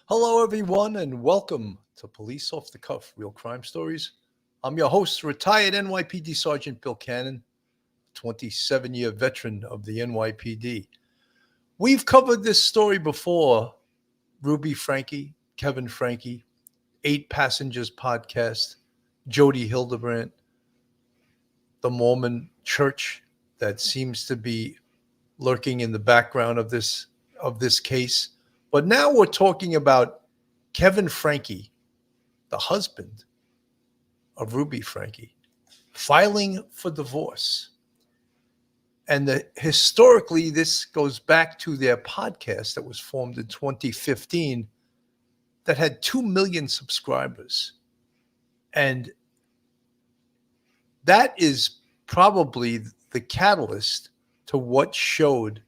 Hello, everyone, and welcome to Police Off the Cuff, Real Crime Stories. I'm your host, retired NYPD Sergeant Bill Cannon, 27-year veteran of the NYPD. We've covered this story before, Ruby Franke, Kevin Franke, 8 Passengers podcast, Jodi Hildebrandt, the Mormon church that seems to be lurking in the background of this case. But now we're talking about Kevin Franke, the husband of Ruby Franke, filing for divorce. And historically, this goes back to their podcast that was formed in 2015 that had 2 million subscribers. And that is probably the catalyst to what showed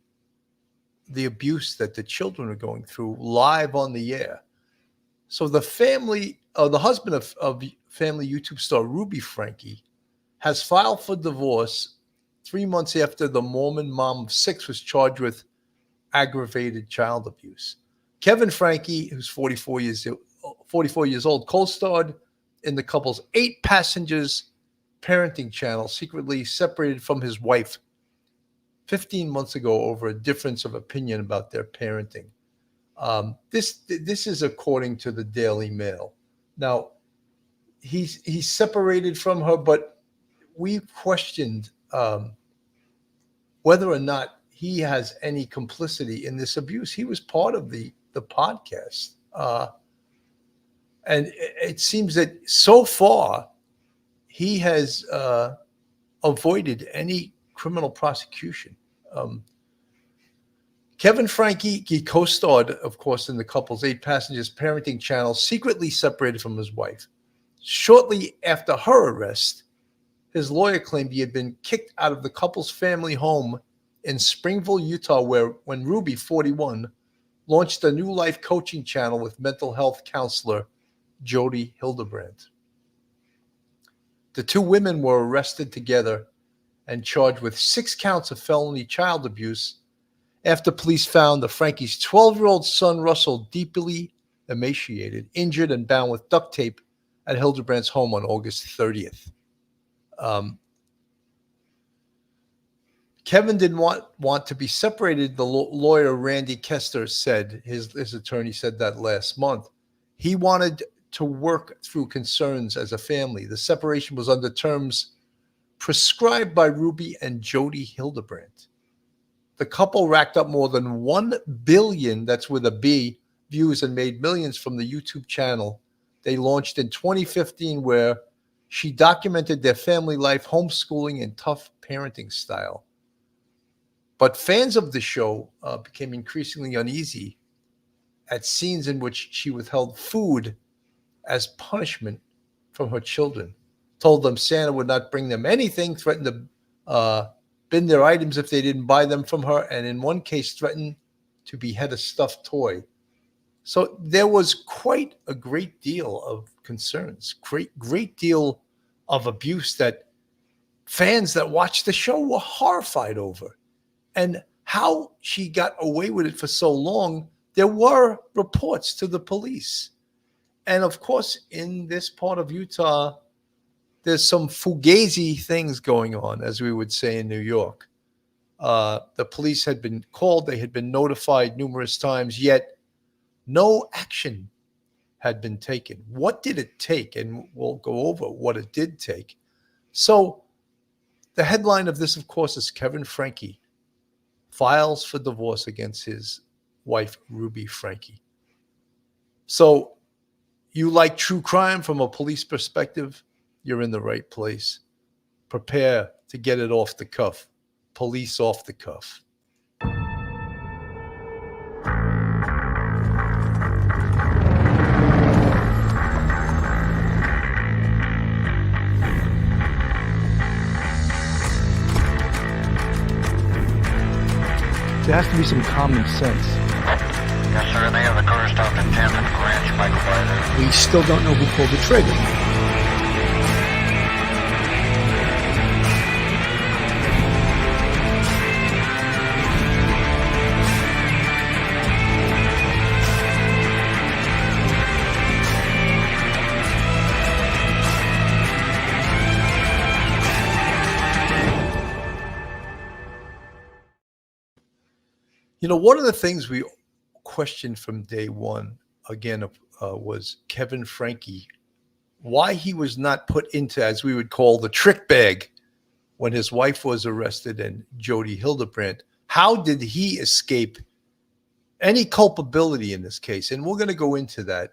the abuse that the children are going through live on the air. So the husband of family YouTube star Ruby Franke has filed for divorce 3 months after the Mormon mom of 6 was charged with aggravated child abuse. Kevin Franke, who's 44 years old, co-starred in the couple's 8 Passengers parenting channel, secretly separated from his wife 15 months ago over a difference of opinion about their parenting. This is according to the Daily Mail. Now, he's separated from her, but we questioned whether or not he has any complicity in this abuse. He was part of the podcast. And it seems that so far he has avoided any criminal prosecution. Kevin Franke, he co-starred, of course, in the couple's 8 Passengers parenting channel, secretly separated from his wife. Shortly after her arrest, his lawyer claimed he had been kicked out of the couple's family home in Springville, Utah, when Ruby, 41, launched a new life coaching channel with mental health counselor Jodi Hildebrandt. The 2 women were arrested together and charged with 6 counts of felony child abuse after police found the Franke's 12-year-old son, Russell, deeply emaciated, injured, and bound with duct tape at Hildebrandt's home on August 30th. Kevin didn't want to be separated, the lawyer Randy Kester said. His attorney said that last month. He wanted to work through concerns as a family. The separation was under terms prescribed by Ruby and Jodi Hildebrandt. The couple racked up more than 1 billion, that's with a B, views and made millions from the YouTube channel they launched in 2015, where she documented their family life, homeschooling, and tough parenting style. But fans of the show became increasingly uneasy at scenes in which she withheld food as punishment from her children, told them Santa would not bring them anything, threatened to bin their items if they didn't buy them from her, and in one case threatened to behead a stuffed toy. So there was quite a great deal of concerns, great deal of abuse that fans that watched the show were horrified over. And how she got away with it for so long, there were reports to the police. And of course, in this part of Utah, there's some fugazi things going on, as we would say in New York. The police had been called, they had been notified numerous times, yet no action had been taken. What did it take? And we'll go over what it did take. So the headline of this, of course, is Kevin Franke files for divorce against his wife, Ruby Franke. So you like true crime from a police perspective? You're in the right place. Prepare to get it off the cuff. Police Off the Cuff. There has to be some common sense. Yes, sir. They have the car stopped at 10th and Ranch, Michael Byler. We still don't know who pulled the trigger. You know, one of the things we questioned from day one, again, was Kevin Franke, why he was not put into, as we would call, the trick bag when his wife was arrested and Jodi Hildebrandt. How did he escape any culpability in this case? And we're going to go into that.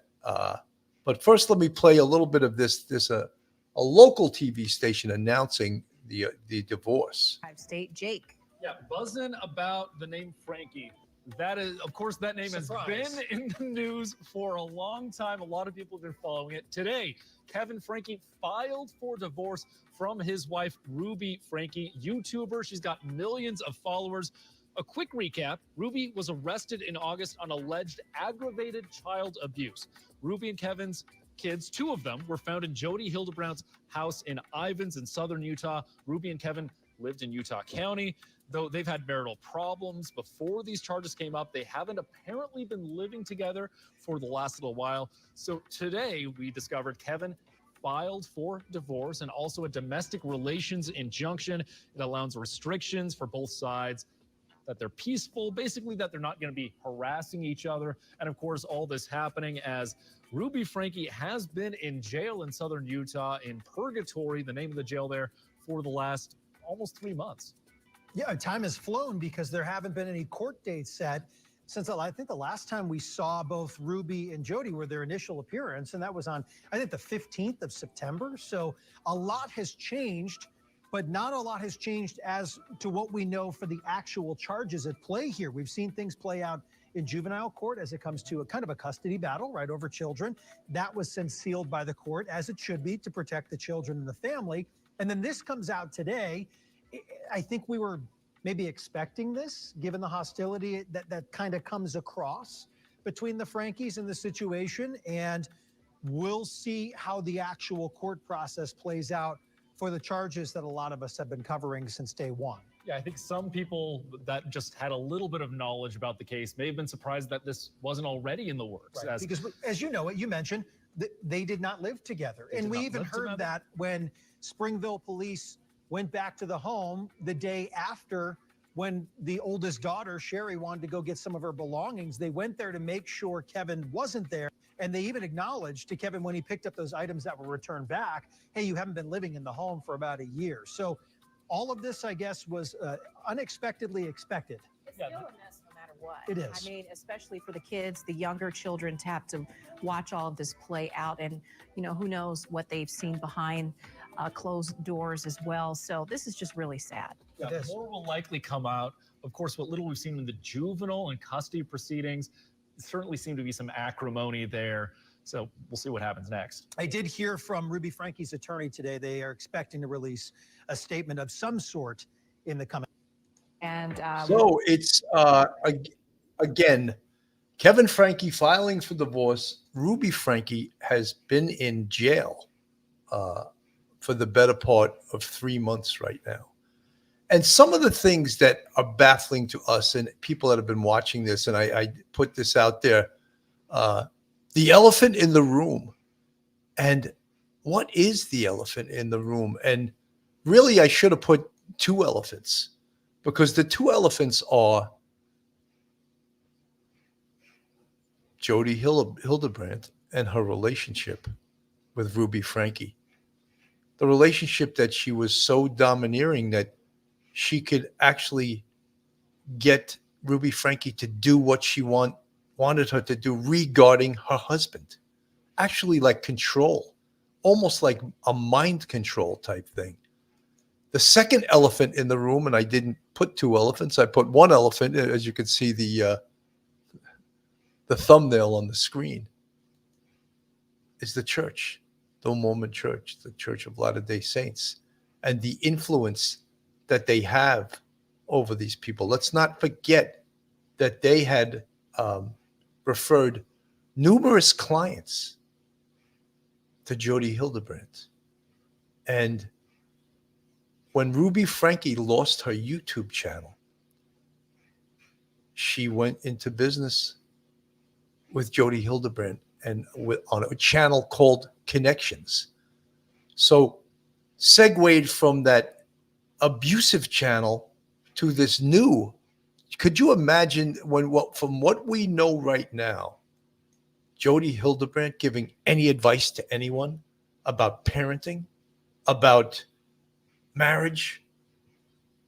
But first, let me play a little bit of this a local TV station announcing the divorce. State Jake. Yeah, buzzing about the name Frankie. That is, of course, that name has been in the news for a long time. A lot of people have been following it. Today, Kevin Franke filed for divorce from his wife, Ruby Franke, YouTuber. She's got millions of followers. A quick recap, Ruby was arrested in August on alleged aggravated child abuse. Ruby and Kevin's kids, two of them, were found in Jodi Hildebrandt's house in Ivins in southern Utah. Ruby and Kevin lived in Utah County. Though they've had marital problems before these charges came up, they haven't apparently been living together for the last little while. So today we discovered Kevin filed for divorce and also a domestic relations injunction. It allows restrictions for both sides, that they're peaceful, basically that they're not going to be harassing each other. And of course, all this happening as Ruby Franke has been in jail in southern Utah, in Purgatory, the name of the jail there, for the last almost 3 months. Yeah, time has flown because there haven't been any court dates set since I think the last time we saw both Ruby and Jodi were their initial appearance, and that was on, I think, the 15th of September. So a lot has changed, but not a lot has changed as to what we know for the actual charges at play here. We've seen things play out in juvenile court as it comes to a kind of a custody battle, right, over children. That was since sealed by the court, as it should be, to protect the children and the family. And then this comes out today. I think we were maybe expecting this, given the hostility that kind of comes across between the Frankes and the situation. And we'll see how the actual court process plays out for the charges that a lot of us have been covering since day one. Yeah, I think some people that just had a little bit of knowledge about the case may have been surprised that this wasn't already in the works. Right, because as you know, you mentioned, they did not live together. And we even heard that when Springville police went back to the home the day after, when the oldest daughter, Shari, wanted to go get some of her belongings. They went there to make sure Kevin wasn't there. And they even acknowledged to Kevin when he picked up those items that were returned back, hey, you haven't been living in the home for about a year. So all of this, I guess, was unexpectedly expected. It's still a mess no matter what. It is. I mean, especially for the kids, the younger children to have to watch all of this play out. And, you know, who knows what they've seen behind closed doors as well. So this is just really sad. Yeah, more will likely come out. Of course, what little we've seen in the juvenile and custody proceedings, certainly seem to be some acrimony there. So we'll see what happens next. I did hear from Ruby Franke's attorney today. They are expecting to release a statement of some sort in the coming. And So it's, again, Kevin Franke filing for divorce. Ruby Franke has been in jail for the better part of 3 months right now. And some of the things that are baffling to us and people that have been watching this, and I put this out there, the elephant in the room. And what is the elephant in the room? And really, I should have put two elephants, because the two elephants are Jodi Hildebrandt and her relationship with Ruby Franke. The relationship that she was so domineering that she could actually get Ruby Franke to do what she wanted her to do regarding her husband. Actually, like control, almost like a mind control type thing. The second elephant in the room, and I didn't put two elephants, I put one elephant, as you can see the thumbnail on the screen, is the church, the Mormon Church, the Church of Latter-day Saints, and the influence that they have over these people. Let's not forget that they had referred numerous clients to Jodi Hildebrandt. And when Ruby Franke lost her YouTube channel, she went into business with Jodi Hildebrandt and on a channel called Connections. So segued from that abusive channel to this new Could you imagine from what we know right now, Jodi Hildebrandt giving any advice to anyone about parenting, about marriage,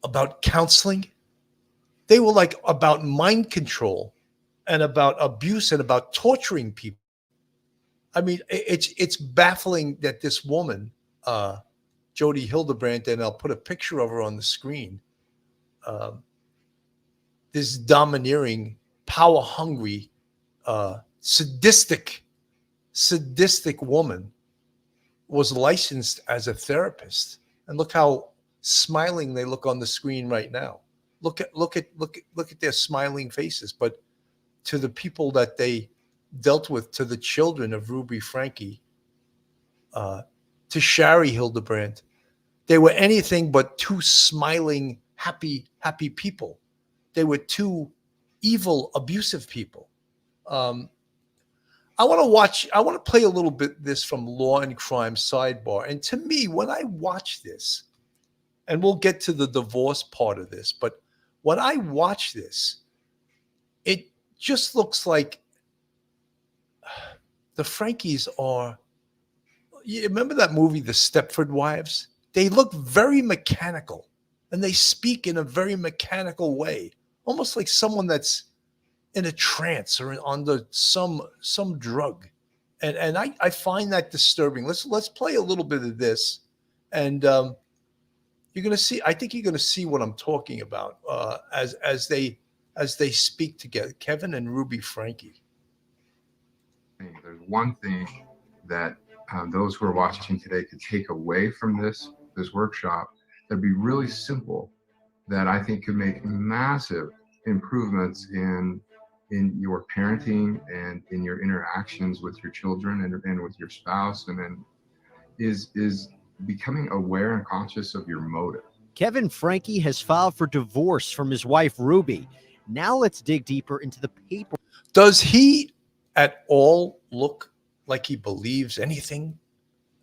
about counseling? They were like about mind control and about abuse and about torturing people. I mean, it's baffling that this woman, Jodi Hildebrandt, and I'll put a picture of her on the screen, this domineering, power hungry, sadistic woman was licensed as a therapist. And look how smiling they look on the screen right now. Look at their smiling faces. But to the people that they dealt with, to the children of Ruby Franke, to Shari Hildebrandt, they were anything but two smiling, happy people. They were two evil, abusive people. I want to play a little bit this from Law and Crime Sidebar. And to me, when I watch this, and we'll get to the divorce part of this, but when I watch this, it just looks like the Frankes are, you remember that movie, The Stepford Wives? They look very mechanical, and they speak in a very mechanical way, almost like someone that's in a trance or under some drug. And I find that disturbing. Let's play a little bit of this, and you're gonna see. I think you're gonna see what I'm talking about as they speak together, Kevin and Ruby Franke. There's one thing that those who are watching today could take away from this workshop that'd be really simple, that I think could make massive improvements in your parenting and in your interactions with your children and with your spouse, and then is becoming aware and conscious of your motive. Kevin Franke has filed for divorce from his wife, Ruby. Now let's dig deeper into the paper. Does he at all look like he believes anything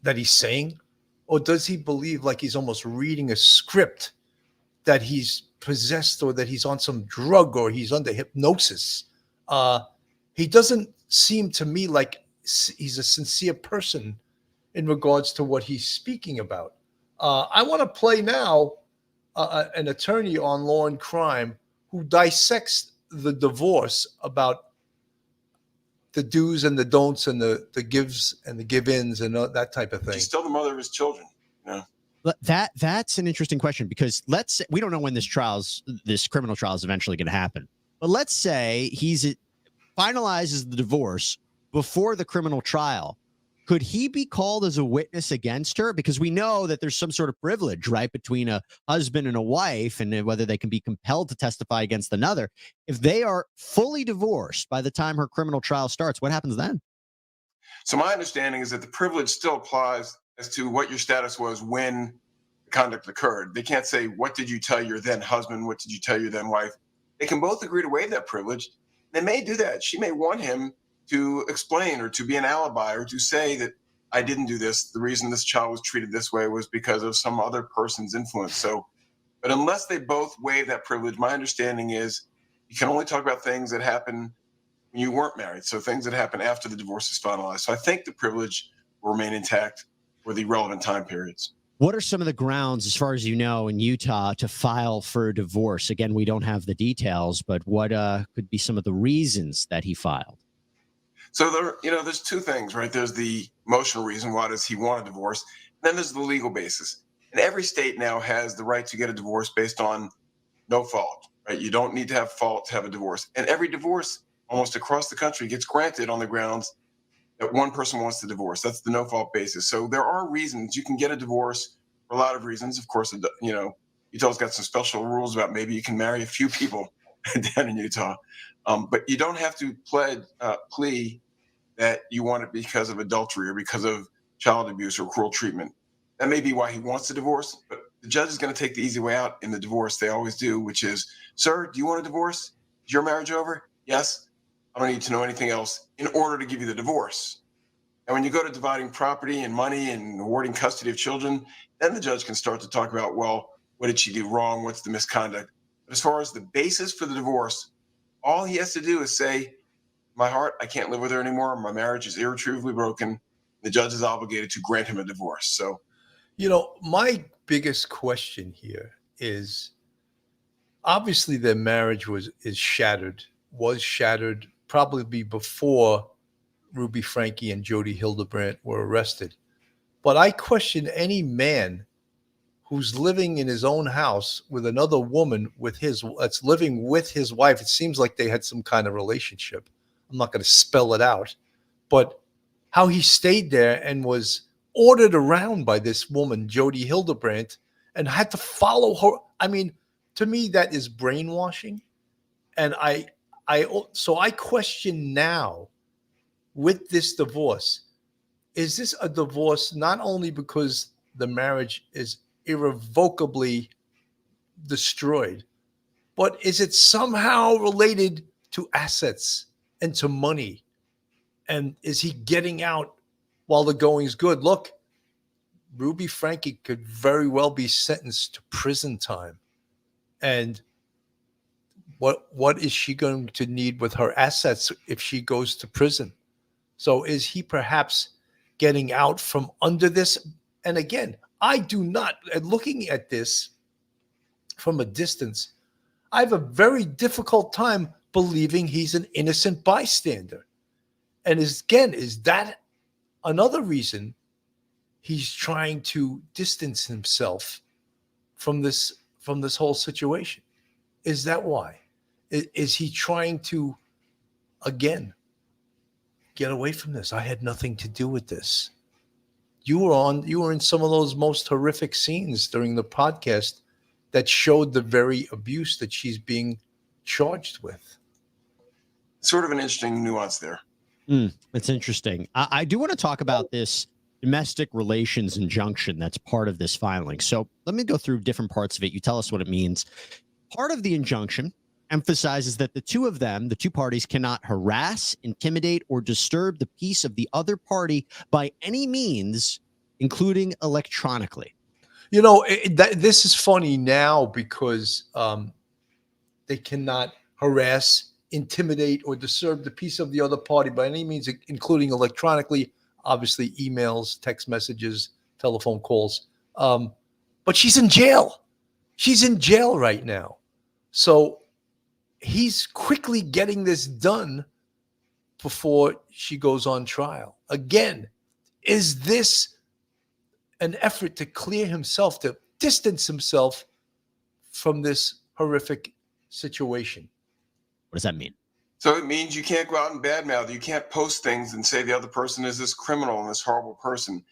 that he's saying? Or does he believe like he's almost reading a script, that he's possessed or that he's on some drug or he's under hypnosis? He doesn't seem to me like he's a sincere person in regards to what he's speaking about. I want to play now an attorney on Law and Crime who dissects the divorce, about the do's and the don'ts and the gives and the give-ins and that type of thing. She's still the mother of his children. You know? That's an interesting question, because let's say, we don't know when this criminal trial is eventually going to happen. But let's say finalizes the divorce before the criminal trial. Could he be called as a witness against her? Because we know that there's some sort of privilege, right, between a husband and a wife, and whether they can be compelled to testify against another. If they are fully divorced by the time her criminal trial starts, what happens then? So my understanding is that the privilege still applies as to what your status was when the conduct occurred. They can't say, what did you tell your then husband? What did you tell your then wife? They can both agree to waive that privilege. They may do that. She may want him to explain or to be an alibi or to say that I didn't do this. The reason this child was treated this way was because of some other person's influence. So, but unless they both waive that privilege, my understanding is you can only talk about things that happen when you weren't married. So things that happen after the divorce is finalized. So I think the privilege will remain intact for the relevant time periods. What are some of the grounds, as far as you know, in Utah to file for a divorce? Again, we don't have the details, but what could be some of the reasons that he filed? So there's two things, right? There's the emotional reason. Why does he want a divorce? Then there's the legal basis. And every state now has the right to get a divorce based on no fault, right? You don't need to have fault to have a divorce. And every divorce almost across the country gets granted on the grounds that one person wants to divorce. That's the no fault basis. So there are reasons you can get a divorce for a lot of reasons. Of course, Utah's got some special rules about maybe you can marry a few people down in Utah. But you don't have to plea that you want it because of adultery or because of child abuse or cruel treatment. That may be why he wants a divorce, but the judge is going to take the easy way out in the divorce. They always do, which is, sir, do you want a divorce? Is your marriage over? Yes. I don't need to know anything else in order to give you the divorce. And when you go to dividing property and money and awarding custody of children, then the judge can start to talk about, well, what did she do wrong? What's the misconduct? But as far as the basis for the divorce, all he has to do is say, my heart, I can't live with her anymore. My marriage is irretrievably broken. The judge is obligated to grant him a divorce. So, My biggest question here is obviously their marriage was shattered probably before Ruby Franke and Jodi Hildebrandt were arrested. But I question any man who's living in his own house with another woman that's living with his wife. It seems like they had some kind of relationship. I'm not going to spell it out, but how he stayed there and was ordered around by this woman, Jodi Hildebrandt, and had to follow her. I mean, to me, that is brainwashing. And so I question now with this divorce, is this a divorce not only because the marriage is irrevocably destroyed, but is it somehow related to assets and to money? And is he getting out while the going's good? Look, Ruby Franke could very well be sentenced to prison time. And what is she going to need with her assets if she goes to prison? So is he perhaps getting out from under this? And again, I do not, looking at this from a distance, I have a very difficult time believing he's an innocent bystander. And is that another reason he's trying to distance himself from this whole situation? Is that why? Is he trying to, again, get away from this? I had nothing to do with this. You were in some of those most horrific scenes during the podcast that showed the very abuse that she's being charged with. sort of an interesting nuance there. It's interesting. I do want to talk about this domestic relations injunction that's part of this filing. So let me go through different parts of it. You tell us what it means. Part of the injunction emphasizes that the two parties cannot harass, intimidate, or disturb the peace of the other party by any means, including electronically. You know, this is funny now because they cannot harass, intimidate, or disturb the peace of the other party by any means, including electronically, obviously emails, text messages, telephone calls. But she's in jail. She's in jail right now. So he's quickly getting this done before she goes on trial. Again, is this an effort to clear himself, to distance himself from this horrific situation? What does that mean? So it means you can't go out and badmouth. You can't post things and say the other person is this criminal and this horrible person.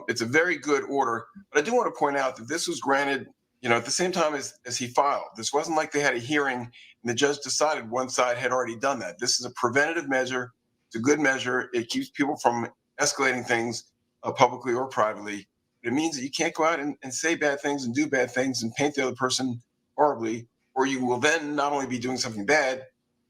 It's a very good order. But I do want to point out that this was granted, at the same time as he filed. This wasn't like they had a hearing and the judge decided one side had already done that. This is a preventative measure. It's a good measure. It keeps people from escalating things publicly or privately. But it means that you can't go out and say bad things and do bad things and paint the other person horribly, or you will then not only be doing something bad,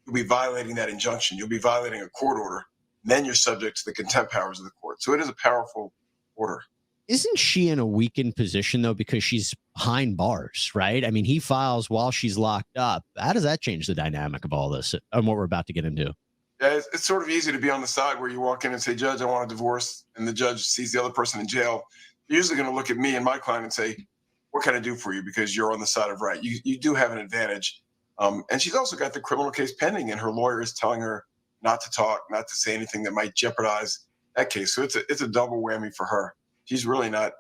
you'll be violating that injunction. You'll be violating a court order. And then you're subject to the contempt powers of the court. So it is a powerful order. Isn't she in a weakened position, though, because she's behind bars, right? I mean, he files while she's locked up. How does that change the dynamic of all this and what we're about to get into? Yeah, it's sort of easy to be on the side where you walk in and say, Judge, I want a divorce, and the judge sees the other person in jail. You're usually going to look at me and my client and say, what can I do for you? Because you're on the side of right. You do have an advantage. And she's also got the criminal case pending, and her lawyer is telling her not to talk, not to say anything that might jeopardize that case. So it's a double whammy for her. She's really not,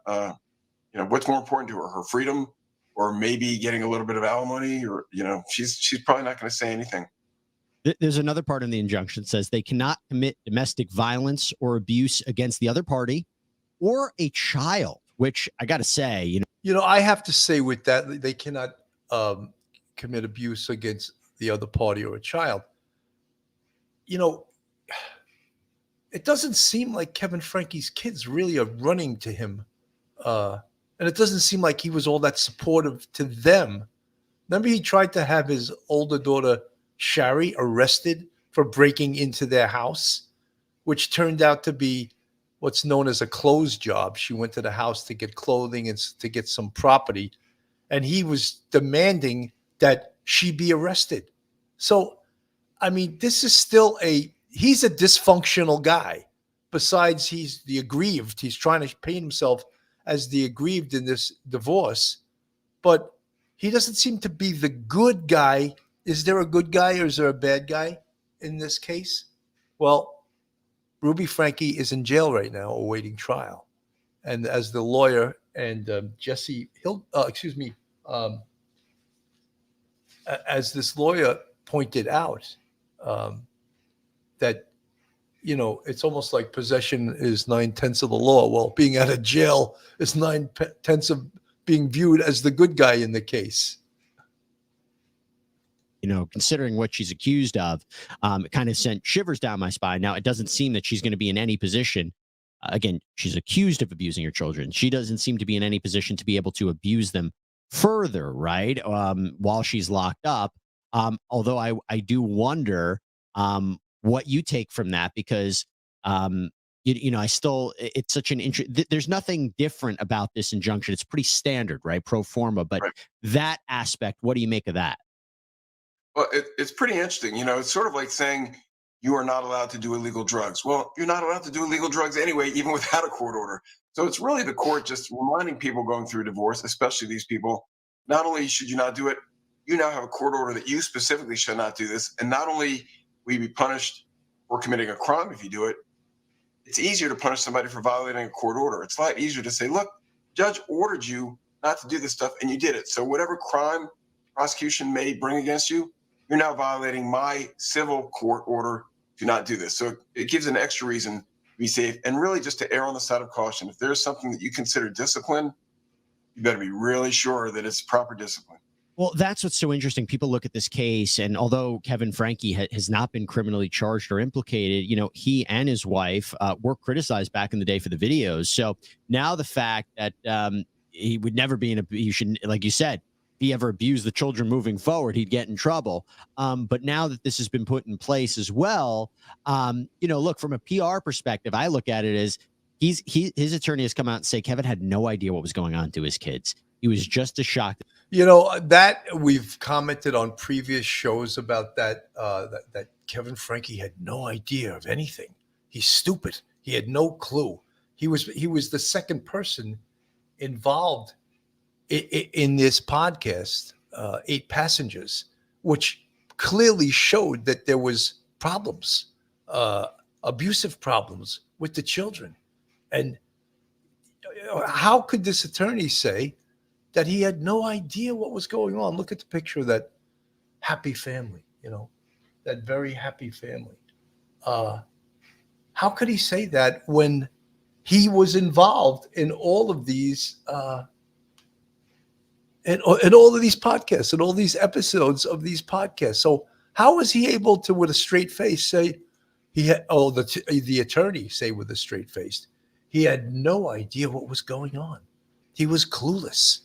what's more important to her, her freedom, or maybe getting a little bit of alimony, or, she's probably not going to say anything. There's another part in the injunction that says they cannot commit domestic violence or abuse against the other party or a child, which I got to say, I have to say with that, they cannot commit abuse against the other party or a child. It doesn't seem like Kevin Franke's kids really are running to him. And it doesn't seem like he was all that supportive to them. Remember, he tried to have his older daughter, Shari, arrested for breaking into their house, which turned out to be what's known as a clothes job. She went to the house to get clothing and to get some property. And he was demanding that she be arrested. So, I mean, this is still he's a dysfunctional guy. Besides, he's the aggrieved. He's trying to paint himself as the aggrieved in this divorce, but he doesn't seem to be the good guy. Is there a good guy or is there a bad guy in this case? Well, Ruby Franke is in jail right now awaiting trial. And as the lawyer and as this lawyer pointed out, that, it's almost like possession is 9/10 of the law. Well, being out of jail is 9/10 of being viewed as the good guy in the case. Considering what she's accused of, it kind of sent shivers down my spine. Now, it doesn't seem that she's going to be in any position. Again, she's accused of abusing her children. She doesn't seem to be in any position to be able to abuse them further, right? While she's locked up. Although I do wonder what you take from that, because I still, it's such an there's nothing different about this injunction. It's pretty standard, right? Pro forma, but Right. that aspect, what do you make of that? Well, it's pretty interesting. It's sort of like saying you are not allowed to do illegal drugs. Well, you're not allowed to do illegal drugs anyway, even without a court order. So it's really the court just reminding people going through divorce, especially these people, not only should you not do it, you now have a court order that you specifically shall not do this. And not only will you be punished for committing a crime if you do it, it's easier to punish somebody for violating a court order. It's a lot easier to say, look, judge ordered you not to do this stuff and you did it. So whatever crime prosecution may bring against you, you're now violating my civil court order to not do this. So it gives an extra reason to be safe, and really just to err on the side of caution. If there's something that you consider discipline, you better be really sure that it's proper discipline. Well, that's what's so interesting. People look at this case, and although Kevin Franke has not been criminally charged or implicated, he and his wife were criticized back in the day for the videos. So now the fact that he would never be he should, like you said, if he ever abused the children moving forward, he'd get in trouble. But now that this has been put in place as well, look, from a PR perspective, I look at it as his attorney has come out and say Kevin had no idea what was going on to his kids. He was just as shocked. That we've commented on previous shows about that Kevin Franke had no idea of anything. He's stupid. He had no clue. He was the second person involved in this podcast, 8 passengers, which clearly showed that there was problems, abusive problems with the children. And how could this attorney say that he had no idea what was going on? Look at the picture of that happy family, that very happy family. How could he say that when he was involved in all of these and all of these podcasts and all these episodes of these podcasts? So how was he able to, with a straight face, say the attorney say with a straight face, he had no idea what was going on. He was clueless.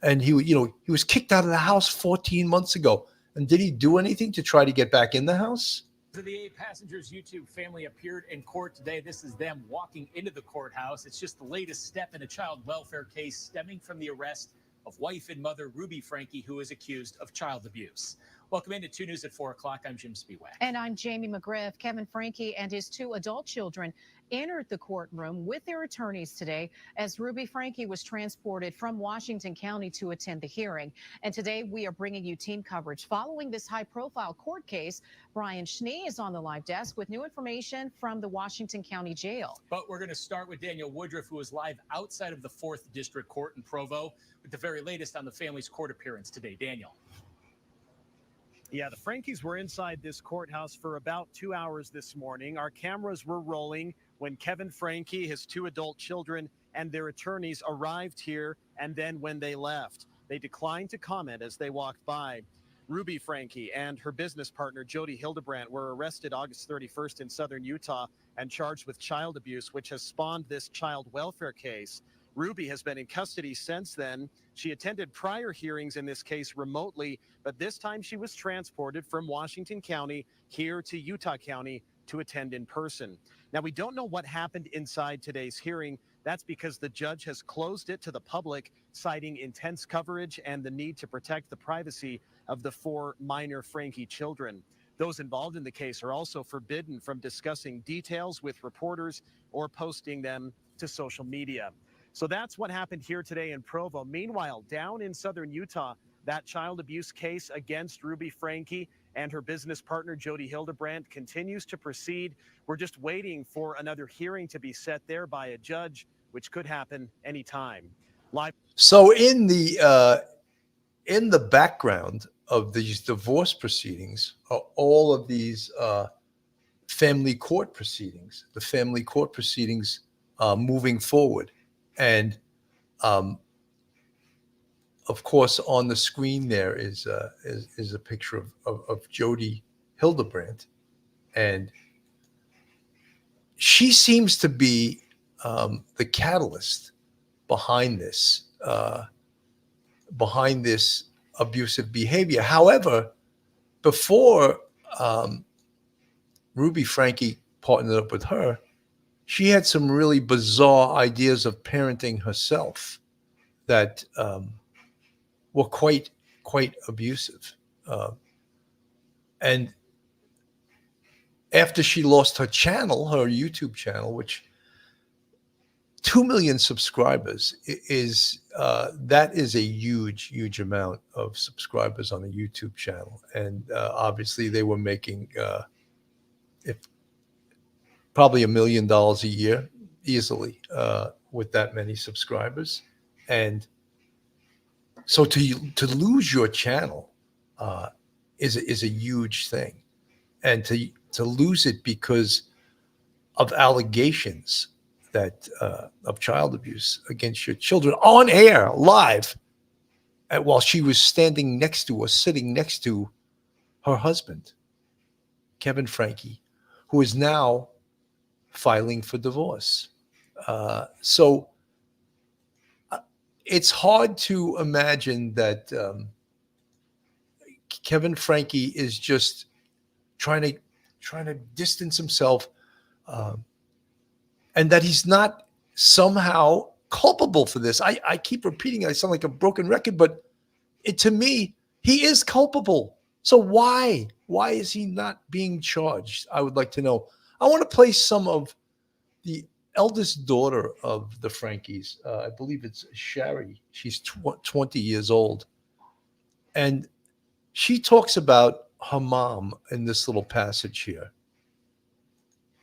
And he was kicked out of the house 14 months ago. And did he do anything to try to get back in the house? The 8 passengers YouTube family appeared in court today. This is them walking into the courthouse. It's just the latest step in a child welfare case stemming from the arrest of wife and mother Ruby Franke, who is accused of child abuse. Welcome into 2 News at 4 o'clock. I'm Jim Spiewak. And I'm Jamie McGriff. Kevin Franke and his 2 adult children entered the courtroom with their attorneys today as Ruby Franke was transported from Washington County to attend the hearing. And today we are bringing you team coverage following this high-profile court case. Brian Schnee is on the live desk with new information from the Washington County Jail. But we're going to start with Daniel Woodruff, who is live outside of the 4th District Court in Provo with the very latest on the family's court appearance today. Daniel. Yeah, the Frankes were inside this courthouse for about 2 hours this morning. Our cameras were rolling when Kevin Franke, his 2 adult children, and their attorneys arrived here, and then when they left. They declined to comment as they walked by. Ruby Franke and her business partner, Jodi Hildebrandt, were arrested August 31st in southern Utah and charged with child abuse, which has spawned this child welfare case. Ruby has been in custody since then. She attended prior hearings in this case remotely, but this time she was transported from Washington County here to Utah County to attend in person. Now, we don't know what happened inside today's hearing, That's because the judge has closed it to the public, citing intense coverage and the need to protect the privacy of the 4 minor Franke children. Those involved in the case are also forbidden from discussing details with reporters or posting them to social media. So that's what happened here today in Provo. Meanwhile, down in southern Utah, that child abuse case against Ruby Franke and her business partner, Jodi Hildebrandt, continues to proceed. We're just waiting for another hearing to be set there by a judge, which could happen anytime. Live. So in the background of these divorce proceedings are all of these family court proceedings, the family court proceedings moving forward. And of course, on the screen there is a picture of Jodi Hildebrandt. And she seems to be the catalyst behind this abusive behavior. However, before Ruby Franke partnered up with her, she had some really bizarre ideas of parenting herself that were quite abusive. And after she lost her channel, her YouTube channel, which 2 million subscribers is that is a huge amount of subscribers on a YouTube channel, and obviously they were making probably $1 million a year easily with that many subscribers. And so to lose your channel is a huge thing, and to lose it because of allegations that of child abuse against your children on air live, while she was standing next to or sitting next to her husband, Kevin Franke, who is now filing for divorce. So it's hard to imagine that Kevin Franke is just trying to distance himself, and that he's not somehow culpable for this. I keep repeating, I sound like a broken record, but to me, he is culpable. So why is he not being charged? I would like to know. I want to play some of the eldest daughter of the Frankes. I believe it's Shari. She's 20 years old. And she talks about her mom in this little passage here.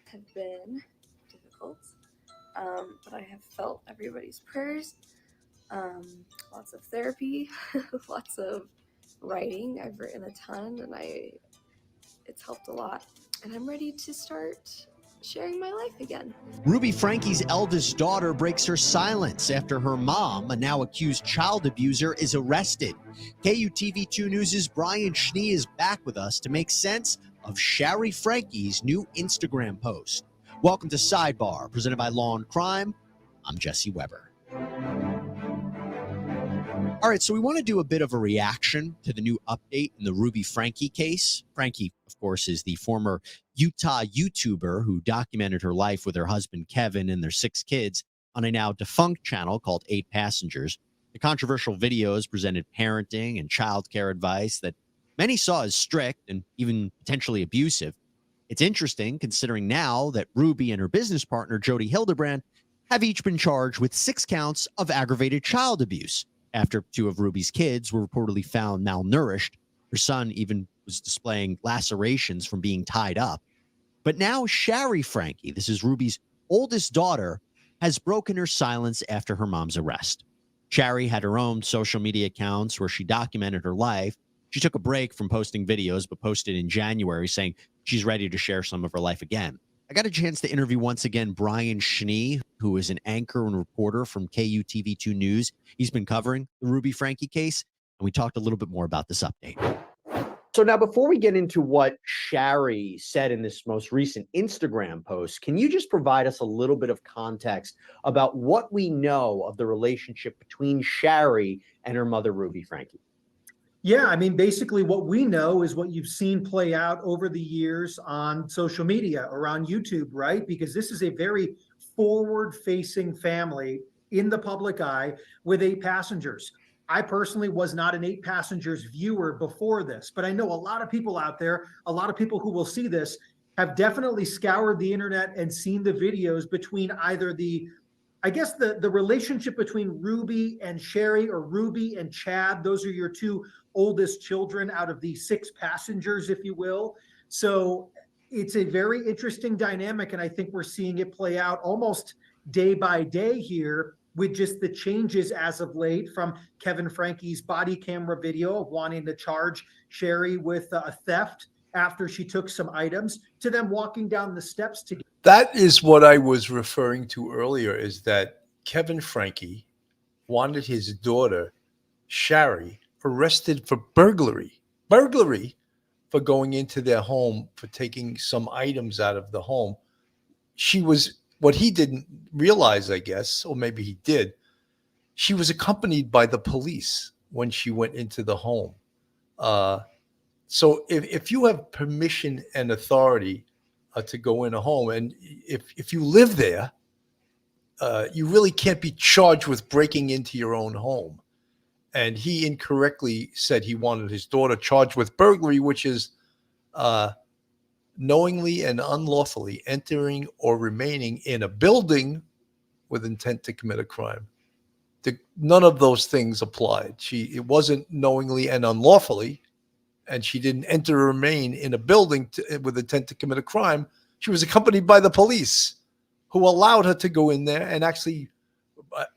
Have been difficult, but I have felt everybody's prayers, lots of therapy, lots of writing. I've written a ton, and it's helped a lot, and I'm ready to start sharing my life again. Ruby Franke's eldest daughter breaks her silence after her mom, a now accused child abuser, is arrested. KUTV2 News' Brian Schnee is back with us to make sense of Shari Franke's new Instagram post. Welcome to Sidebar, presented by Law and Crime. I'm Jesse Weber. All right, so we want to do a bit of a reaction to the new update in the Ruby Franke case. Franke, of course, is the former Utah YouTuber who documented her life with her husband, Kevin, and their 6 kids on a now defunct channel called 8 Passengers. The controversial videos presented parenting and childcare advice that many saw as strict and even potentially abusive. It's interesting considering now that Ruby and her business partner, Jodi Hildebrandt, have each been charged with 6 counts of aggravated child abuse after 2 of Ruby's kids were reportedly found malnourished. Her son even was displaying lacerations from being tied up. But now Shari Franke, this is Ruby's oldest daughter, has broken her silence after her mom's arrest. Shari had her own social media accounts where she documented her life. She took a break from posting videos, but posted in January saying she's ready to share some of her life again. I got a chance to interview once again Brian Schnee, who is an anchor and reporter from KUTV2 News. He's been covering the Ruby Franke case, and we talked a little bit more about this update. So now, before we get into what Shari said in this most recent Instagram post, can you just provide us a little bit of context about what we know of the relationship between Shari and her mother, Ruby Franke? Yeah, I mean, basically what we know is what you've seen play out over the years on social media or on YouTube, right? Because this is a very forward-facing family in the public eye with 8 passengers. I personally was not an 8 passengers viewer before this, but I know a lot of people out there, a lot of people who will see this have definitely scoured the internet and seen the videos between either the relationship between Ruby and Shari, or Ruby and Chad. Those are your 2 oldest children out of the 6 passengers, if you will. So it's a very interesting dynamic, and I think we're seeing it play out almost day by day here, with just the changes as of late, from Kevin Franke's body camera video of wanting to charge Shari with a theft after she took some items, to them walking down the steps together. That is what I was referring to earlier, is that Kevin Franke wanted his daughter, Shari, arrested for burglary for going into their home, for taking some items out of the home. What he didn't realize, I guess, or maybe he did, she was accompanied by the police when she went into the home. So if you have permission and authority to go in a home, and if you live there, you really can't be charged with breaking into your own home. And he incorrectly said he wanted his daughter charged with burglary, which is knowingly and unlawfully entering or remaining in a building with intent to commit a crime. None of those things applied. It wasn't knowingly and unlawfully, and she didn't enter or remain in a building with intent to commit a crime. She was accompanied by the police, who allowed her to go in there and actually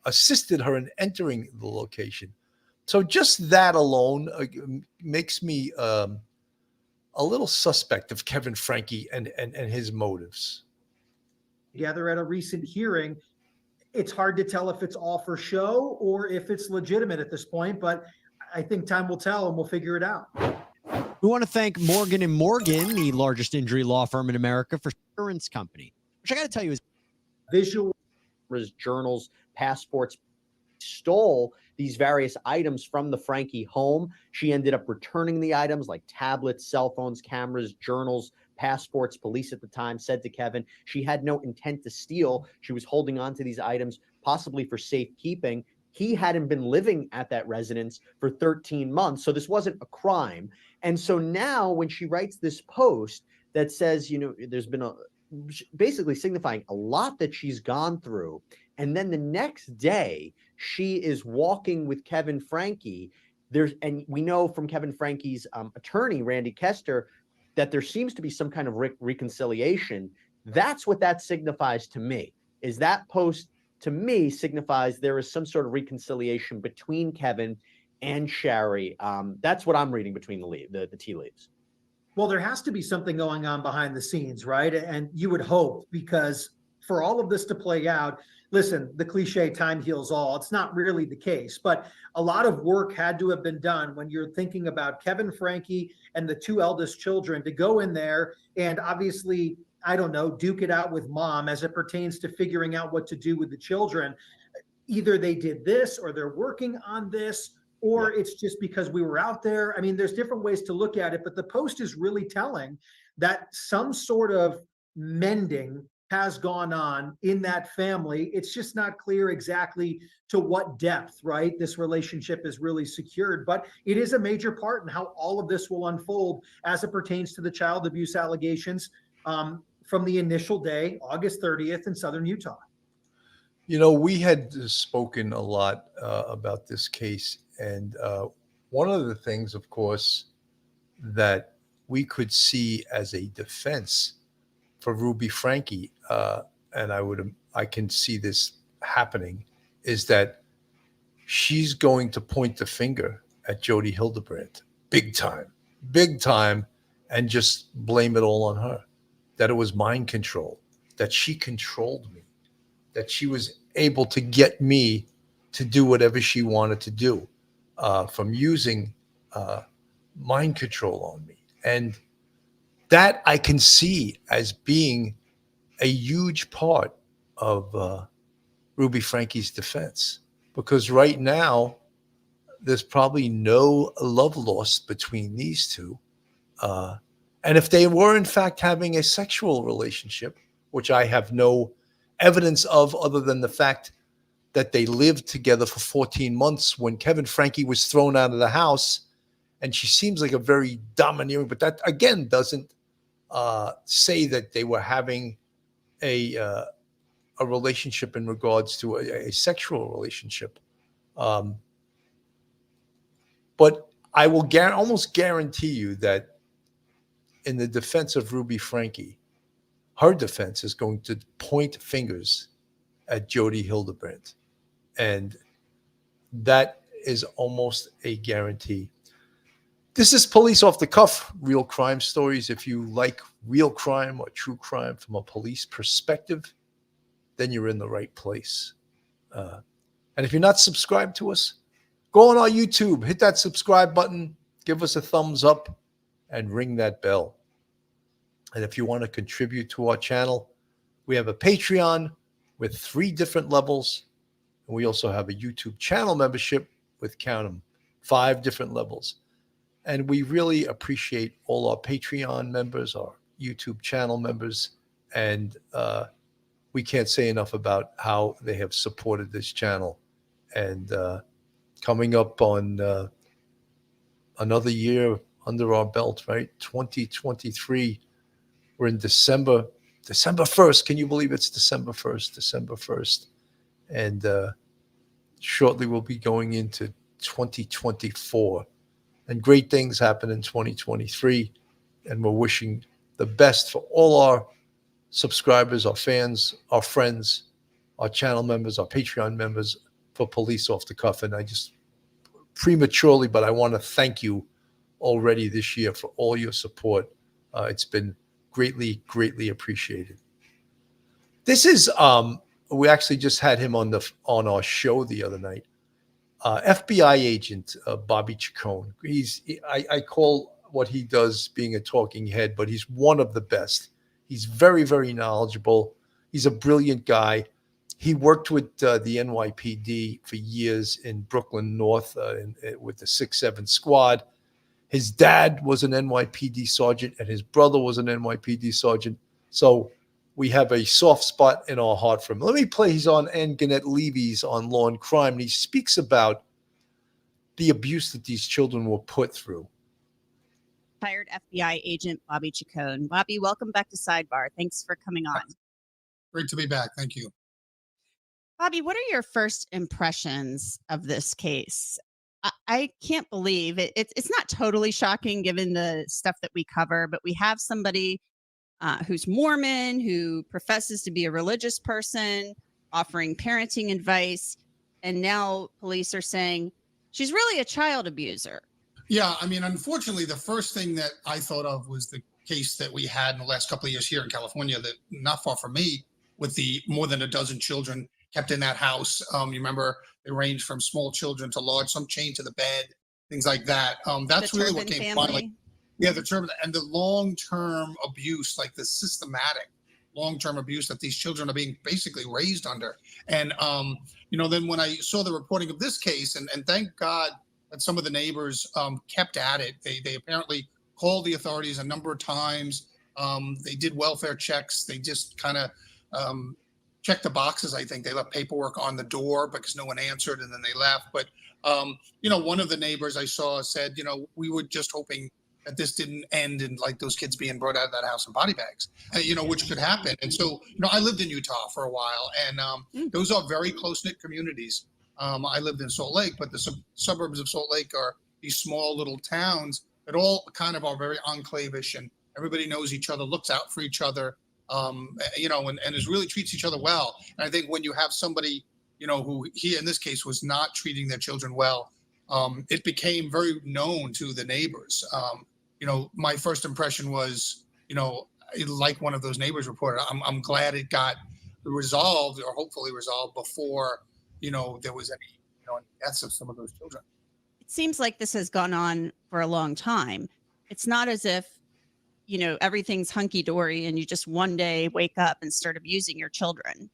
assisted her in entering the location. So just that alone makes me a little suspect of Kevin Franke and his motives. Together at a recent hearing, it's hard to tell if it's all for show or if it's legitimate at this point, but I think time will tell and we'll figure it out. We want to thank Morgan & Morgan, the largest injury law firm in America, for insurance company, which I got to tell you is visual journals, passports, stole these various items from the Franke home. She ended up returning the items like tablets, cell phones, cameras, journals, passports. Police at the time said to Kevin she had no intent to steal. She was holding on to these items possibly for safekeeping. He hadn't been living at that residence for 13 months, so this wasn't a crime. And so now when she writes this post that says, there's been basically signifying a lot that she's gone through, and then the next day she is walking with Kevin Franke. And we know from Kevin Franke's attorney, Randy Kester, that there seems to be some kind of reconciliation. That's what that signifies to me. Is that post to me signifies there is some sort of reconciliation between Kevin and Shari. That's what I'm reading between the tea leaves. Well, there has to be something going on behind the scenes, right? And you would hope, because for all of this to play out, listen, the cliche time heals all. It's not really the case, but a lot of work had to have been done when you're thinking about Kevin Franke and the 2 eldest children to go in there and obviously, I don't know, duke it out with mom as it pertains to figuring out what to do with the children. Either they did this or they're working on this, or it's just because we were out there. I mean, there's different ways to look at it, but the post is really telling that some sort of mending has gone on in that family. It's just not clear exactly to what depth, right, this relationship is really secured, but it is a major part in how all of this will unfold as it pertains to the child abuse allegations from the initial day, August 30th in Southern Utah. We had spoken a lot about this case, and one of the things, of course, that we could see as a defense for Ruby Franke, and I can see this happening, is that she's going to point the finger at Jodi Hildebrandt big time, and just blame it all on her. That it was mind control, that she controlled me, that she was able to get me to do whatever she wanted to do, from using mind control on me. And that I can see as being a huge part of Ruby Franke's defense, because right now there's probably no love lost between these 2. And if they were in fact having a sexual relationship, which I have no evidence of other than the fact that they lived together for 14 months when Kevin Franke was thrown out of the house. And she seems like a very domineering, but that again doesn't say that they were having a relationship in regards to a sexual relationship. But I will almost guarantee you that in the defense of Ruby Franke, her defense is going to point fingers at Jodi Hildebrandt. And that is almost a guarantee. This is Police Off the Cuff, real crime stories. If you like real crime or true crime from a police perspective, then you're in the right place. And if you're not subscribed to us, go on our YouTube, hit that subscribe button, give us a thumbs up, and ring that bell. And if you want to contribute to our channel, we have a Patreon with 3 different levels. And we also have a YouTube channel membership with, count them, 5 different levels. And we really appreciate all our Patreon members, our YouTube channel members, and we can't say enough about how they have supported this channel. And coming up on another year under our belt, right? 2023. We're in December 1st. Can you believe it's December 1st? December 1st. And shortly we'll be going into 2024. And great things happen in 2023. And we're wishing the best for all our subscribers, our fans, our friends, our channel members, our Patreon members for Police Off the Cuff. And I just prematurely, but I want to thank you already this year for all your support. It's been greatly, greatly appreciated. This is, we actually just had him on our show the other night. FBI agent Bobby Chacon. I call what he does being a talking head, but he's one of the best. He's very, very knowledgeable. He's a brilliant guy. He worked with the NYPD for years in Brooklyn North with the 6-7 squad. His dad was an NYPD sergeant, and his brother was an NYPD sergeant. So we have a soft spot in our heart for him. Let me play. He's on Ann Gannett Levy's on Law and Crime, and he speaks about the abuse that these children were put through. Retired FBI agent Bobby Chacon. Bobby, welcome back to Sidebar. Thanks for coming on. Great to be back. Thank you. Bobby, what are your first impressions of this case? I can't believe it. It's not totally shocking given the stuff that we cover, but we have somebody who's Mormon, who professes to be a religious person, offering parenting advice, and now police are saying she's really a child abuser. Yeah, I mean, unfortunately, the first thing that I thought of was the case that we had in the last couple of years here in California, that not far from me, with the more than a dozen children kept in that house. You remember they ranged from small children to large, some chained to the bed, things like that. That's really what came to mind. Like, yeah, the turban and the long-term abuse, like the systematic long-term abuse that these children are being basically raised under. And, then when I saw the reporting of this case, and thank God that some of the neighbors kept at it. They apparently called the authorities a number of times. They did welfare checks. They just kind of checked the boxes. I think they left paperwork on the door because no one answered, and then they left. But, one of the neighbors I saw said, we were just hoping that this didn't end in like those kids being brought out of that house in body bags, which could happen. And so, I lived in Utah for a while, and those are very close-knit communities. I lived in Salt Lake, but the suburbs of Salt Lake are these small little towns that all kind of are very enclave-ish, and everybody knows each other, looks out for each other, and really treats each other well. And I think when you have somebody, who he in this case was not treating their children well, it became very known to the neighbors. My first impression was, like one of those neighbors reported, I'm glad it got resolved, or hopefully resolved, before there was any deaths of some of those children. It seems like this has gone on for a long time. It's not as if everything's hunky-dory and you just one day wake up and start abusing your children.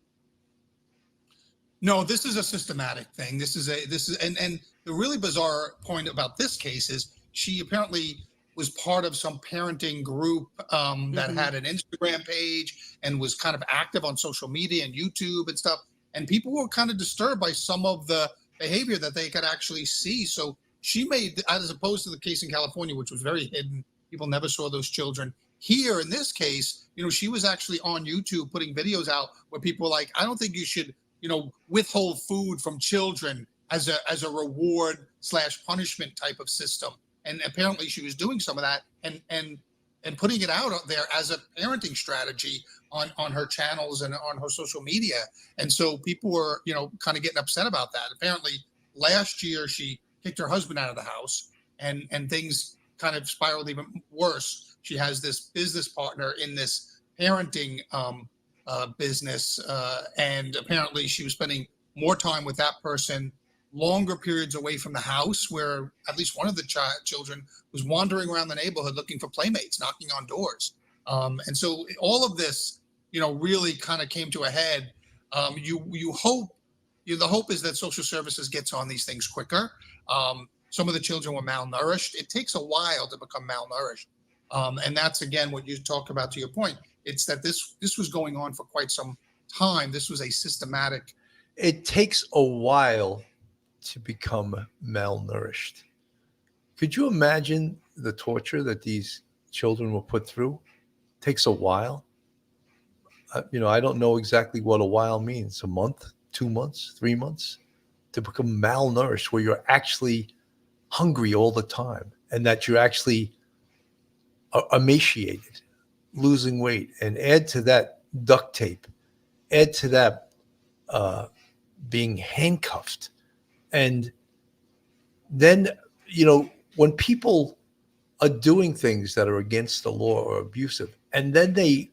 No, this is a systematic thing. And the really bizarre point about this case is she apparently was part of some parenting group that had an Instagram page and was kind of active on social media and YouTube and stuff. And people were kind of disturbed by some of the behavior that they could actually see. So she made, as opposed to the case in California, which was very hidden, people never saw those children. Here in this case, she was actually on YouTube putting videos out where people were like, I don't think you should, withhold food from children as a reward / punishment type of system. And apparently she was doing some of that and putting it out there as a parenting strategy on her channels and on her social media. And so people were, kind of getting upset about that. Apparently last year she kicked her husband out of the house and things kind of spiraled even worse. She has this business partner in this parenting business. And apparently she was spending more time with that person, longer periods away from the house, where at least one of the children was wandering around the neighborhood looking for playmates, knocking on doors. And so all of this, really kind of came to a head. You hope, the hope is that social services gets on these things quicker. Some of the children were malnourished. It takes a while to become malnourished. And that's, again, what you talk about, to your point. It's that this was going on for quite some time. This was a systematic. It takes a while to become malnourished. Could you imagine the torture that these children were put through? It takes a while. I don't know exactly what a while means. A month, 2 months, 3 months to become malnourished, where you're actually hungry all the time and that you're actually emaciated, losing weight. And add to that duct tape, add to that being handcuffed. And then, when people are doing things that are against the law or abusive, and then they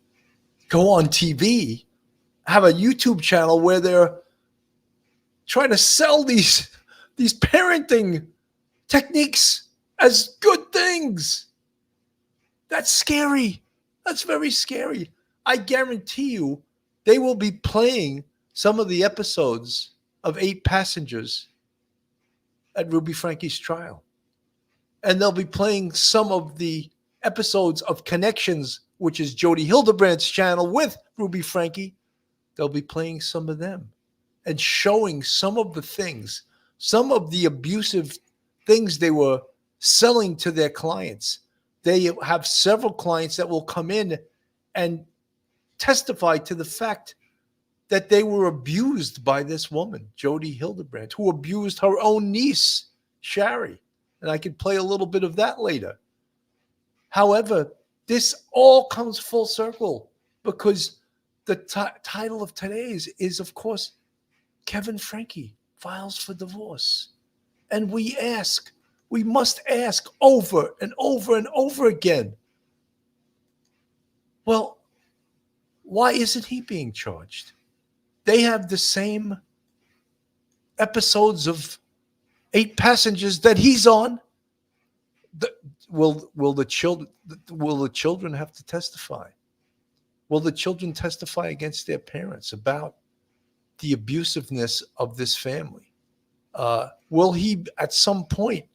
go on TV, have a YouTube channel where they're trying to sell these parenting techniques as good things. That's scary. That's very scary. I guarantee you they will be playing some of the episodes of 8 Passengers at Ruby Franke's trial. And they'll be playing some of the episodes of Connections, which is Jodi Hildebrandt's channel with Ruby Franke. They'll be playing some of them and showing some of the things, some of the abusive things they were selling to their clients. They have several clients that will come in and testify to the fact that they were abused by this woman, Jodi Hildebrandt, who abused her own niece, Shari. And I could play a little bit of that later. However, this all comes full circle because the title of today's is, of course, Kevin Franke files for divorce. And we must ask over and over and over again, well, why isn't he being charged? They have the same episodes of 8 Passengers that he's on. Will the children have to testify? Will the children testify against their parents about the abusiveness of this family? Will he at some point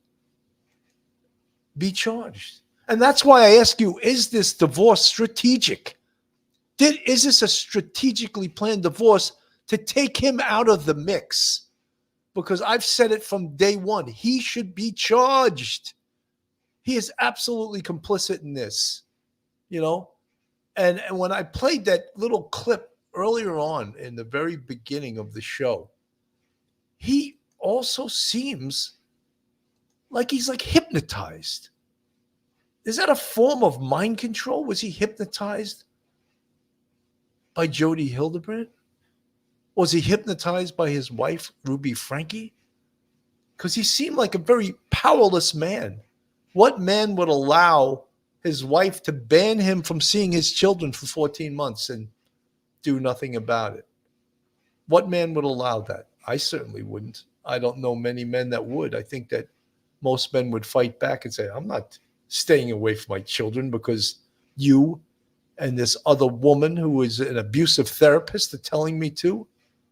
be charged? And that's why I ask you, is this divorce strategic? Is this a strategically planned divorce to take him out of the mix? Because I've said it from day one. He should be charged. He is absolutely complicit in this, And when I played that little clip earlier on in the very beginning of the show, he also seems like he's hypnotized. Is that a form of mind control? Was he hypnotized by Jodi Hildebrandt? Was he hypnotized by his wife, Ruby Franke? Because he seemed like a very powerless man. What man would allow his wife to ban him from seeing his children for 14 months and do nothing about it? What man would allow that? I certainly wouldn't. I don't know many men that would. I think that most men would fight back and say, I'm not staying away from my children because you and this other woman who is an abusive therapist are telling me to.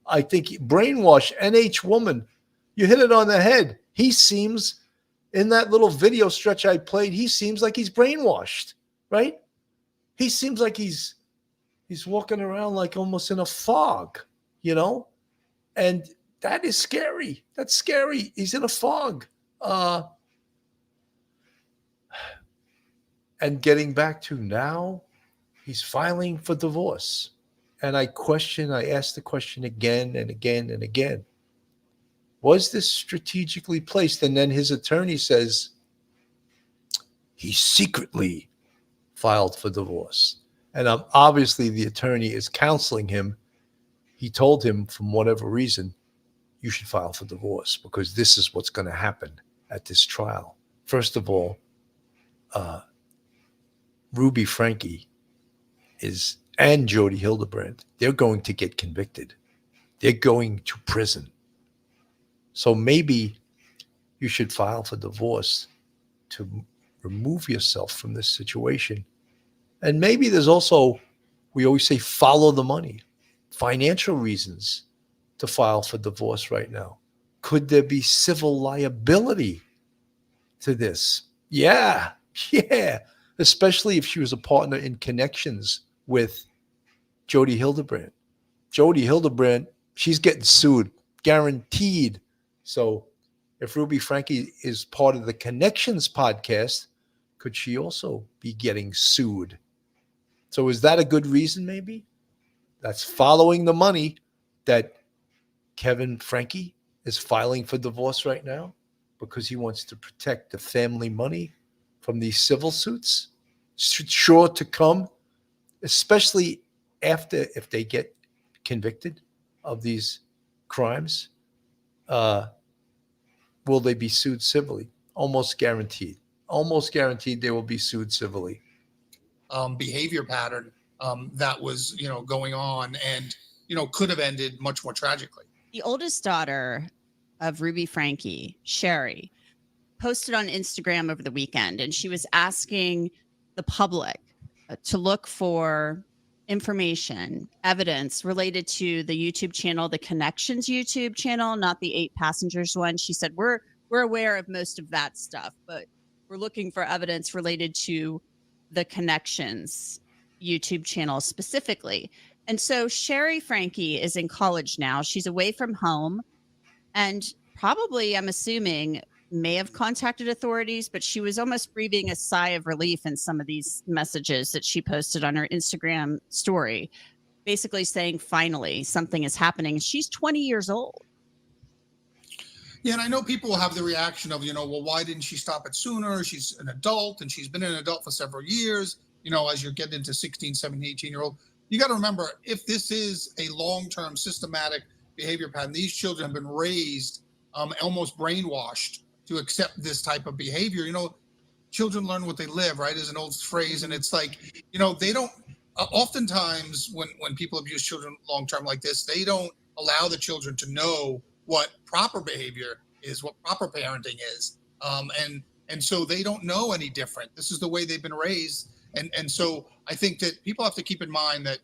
I think brainwash, NH woman, you hit it on the head. He seems In that little video stretch I played, he seems like he's brainwashed, right? He seems like he's walking around like almost in a fog, you know? And that is scary. That's scary. He's in a fog. And getting back to now, he's filing for divorce. And I asked the question again and again and again. Was this strategically placed? And then his attorney says he secretly filed for divorce. And obviously the attorney is counseling him. He told him, from whatever reason, you should file for divorce because this is what's going to happen at this trial. First of all, Ruby Franke and Jodi Hildebrandt, they're going to get convicted. They're going to prison. So maybe you should file for divorce to remove yourself from this situation. And maybe there's also, we always say, follow the money, financial reasons to file for divorce right now. Could there be civil liability to this? Yeah. Especially if she was a partner in connections with Jodi Hildebrandt. Jodi Hildebrandt, she's getting sued, guaranteed. So if Ruby Franke is part of the Connections podcast, could she also be getting sued? So is that a good reason maybe? That's following the money that Kevin Franke is filing for divorce right now because he wants to protect the family money from these civil suits. Sure to come, especially after if they get convicted of these crimes, will they be sued civilly? Almost guaranteed. Almost guaranteed they will be sued civilly. Behavior pattern that was, going on and, could have ended much more tragically. The oldest daughter of Ruby Franke, Shari, posted on Instagram over the weekend, and she was asking the public to look for information, evidence related to the YouTube channel, the Connections YouTube channel, not the 8 Passengers one. She said, we're aware of most of that stuff, but we're looking for evidence related to the Connections YouTube channel specifically. And so Shari Franke is in college now. She's away from home and probably, I'm assuming, may have contacted authorities, but she was almost breathing a sigh of relief in some of these messages that she posted on her Instagram story, basically saying, finally, something is happening. She's 20 years old. Yeah, and I know people will have the reaction of, well, why didn't she stop it sooner? She's an adult, and she's been an adult for several years, as you're getting into 16, 17, 18-year-old. You got to remember, if this is a long-term systematic behavior pattern, these children have been raised almost brainwashed to accept this type of behavior. Children learn what they live, right? Is an old phrase. And it's like, they don't, oftentimes when people abuse children long-term like this, they don't allow the children to know what proper behavior is, what proper parenting is. And so they don't know any different. This is the way they've been raised. And so I think that people have to keep in mind that,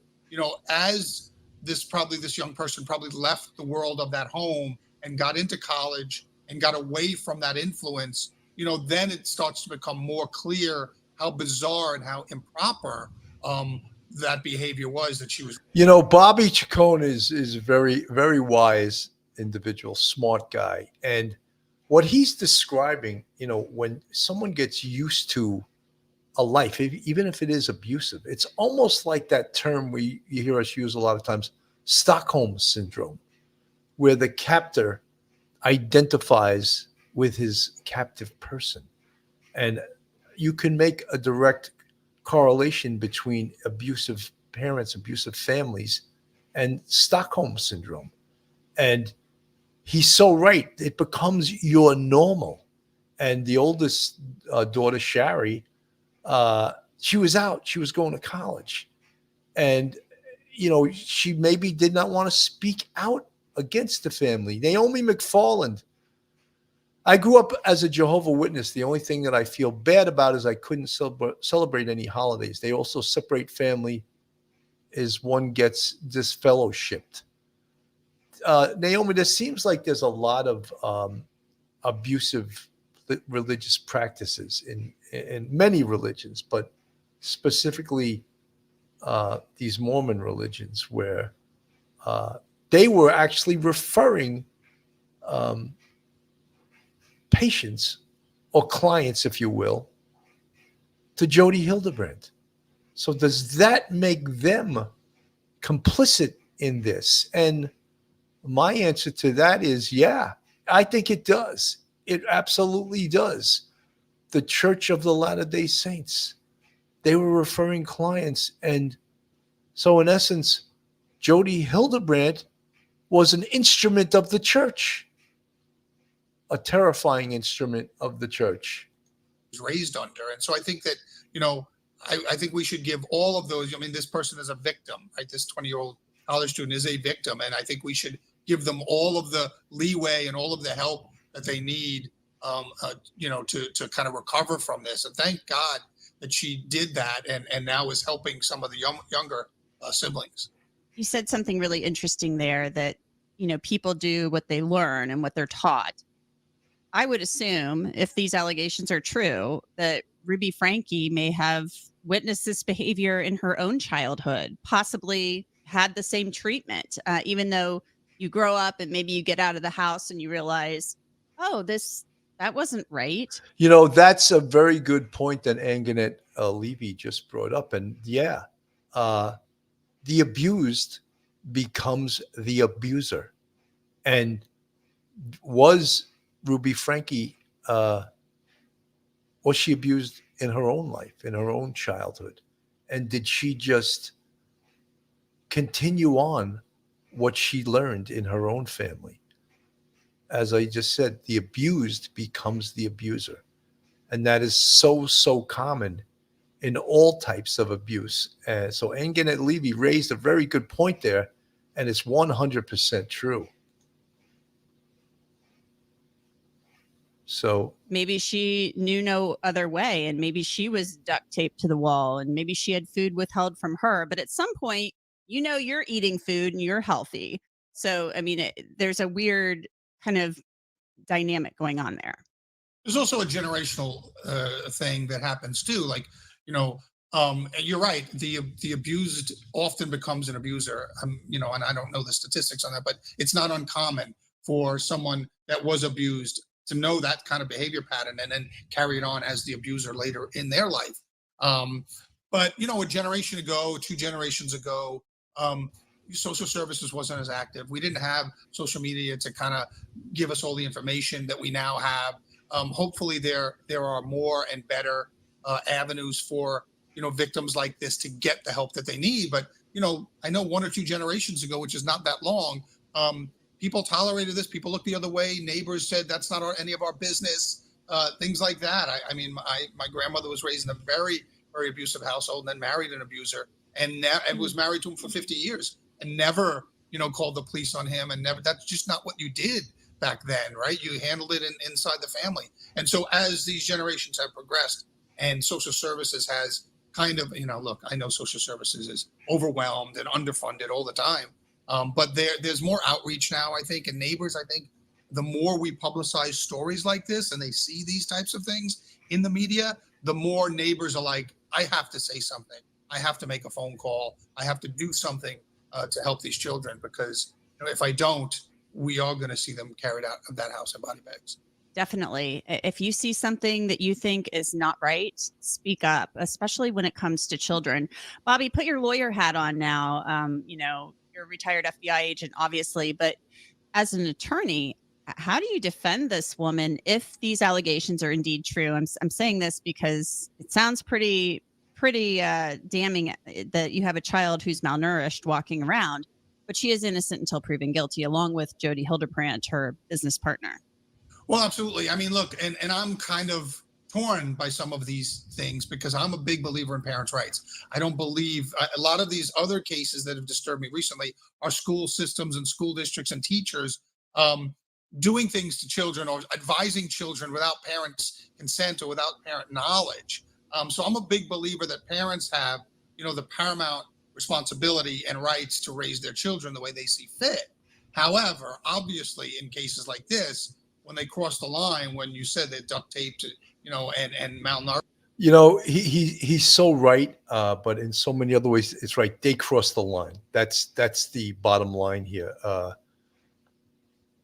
as this young person probably left the world of that home and got into college and got away from that influence, then it starts to become more clear how bizarre and how improper that behavior was that she was. Bobby Chacon is very, very wise individual, smart guy. And what he's describing, when someone gets used to a life, even if it is abusive, it's almost like that term you hear us use a lot of times, Stockholm syndrome, where the captor identifies with his captive person. And you can make a direct correlation between abusive parents, abusive families, and Stockholm syndrome. And he's so right. It becomes your normal. And the oldest daughter, Shari, she was out. She was going to college. And, she maybe did not want to speak out against the family. Naomi McFarland. I grew up as a Jehovah's Witness. The only thing that I feel bad about is I couldn't celebrate any holidays. They also separate family as one gets disfellowshipped. Naomi, there seems like there's a lot of abusive religious practices in many religions, but specifically these Mormon religions, where they were actually referring patients or clients, if you will, to Jodi Hildebrandt. So does that make them complicit in this? And my answer to that is, yeah, I think it does. It absolutely does. The Church of the Latter-day Saints, they were referring clients. And so in essence, Jodi Hildebrandt was an instrument of the church, a terrifying instrument of the church. Raised under. And so I think that, I think we should give all of those. I mean, this person is a victim, right? This 20-year-old college student is a victim. And I think we should give them all of the leeway and all of the help that they need, to kind of recover from this. And thank God that she did that and now is helping some of the younger siblings. You said something really interesting there that, people do what they learn and what they're taught. I would assume, if these allegations are true, that Ruby Franke may have witnessed this behavior in her own childhood, possibly had the same treatment, even though you grow up and maybe you get out of the house and you realize, oh, that wasn't right. That's a very good point that Antoinette Levy just brought up. And yeah, the abused becomes the abuser. And was Ruby Franke, was she abused in her own life, in her own childhood? And did she just continue on what she learned in her own family? As I just said, the abused becomes the abuser. And that is so common in all types of abuse. So Antoinette Levy raised a very good point there, and it's 100% true. So maybe she knew no other way, and maybe she was duct taped to the wall, and maybe she had food withheld from her. But at some point, you're eating food and you're healthy. So, I mean, there's a weird kind of dynamic going on there. There's also a generational thing that happens too. Like, you're right. The abused often becomes an abuser. And I don't know the statistics on that, but it's not uncommon for someone that was abused to know that kind of behavior pattern and then carry it on as the abuser later in their life. But a generation ago, 2 generations ago, social services wasn't as active. We didn't have social media to kind of give us all the information that we now have. Hopefully there are more and better avenues for victims like this to get the help that they need. But I know 1 or 2 generations ago, which is not that long, people tolerated this. People looked the other way. Neighbors said that's not any of our business. Things like that. I mean, my grandmother was raised in a very, very abusive household and then married an abuser and was married to him for 50 years and never, called the police on him and never. That's just not what you did back then, right? You handled it inside the family. And so as these generations have progressed and social services has kind of, look, I know social services is overwhelmed and underfunded all the time. But there's more outreach now, I think, and neighbors, I think, the more we publicize stories like this and they see these types of things in the media, the more neighbors are like, I have to say something. I have to make a phone call. I have to do something to help these children because if I don't, we are going to see them carried out of that house in body bags. Definitely. If you see something that you think is not right, speak up, especially when it comes to children. Bobby, put your lawyer hat on now. You're a retired FBI agent, obviously, but as an attorney, how do you defend this woman if these allegations are indeed true? I'm saying this because it sounds pretty damning that you have a child who's malnourished walking around, but she is innocent until proven guilty, along with Jodi Hildebrandt, her business partner. Well, absolutely. I mean, look, and I'm kind of torn by some of these things because I'm a big believer in parents' rights. I don't believe a lot of these other cases that have disturbed me recently are school systems and school districts and teachers doing things to children or advising children without parents' consent or without parent knowledge. So I'm a big believer that parents have, the paramount responsibility and rights to raise their children the way they see fit. However, obviously, in cases like this, when they crossed the line, when you said they duct taped, and malnourished. He's so right, but in so many other ways, it's right. They crossed the line. That's the bottom line here.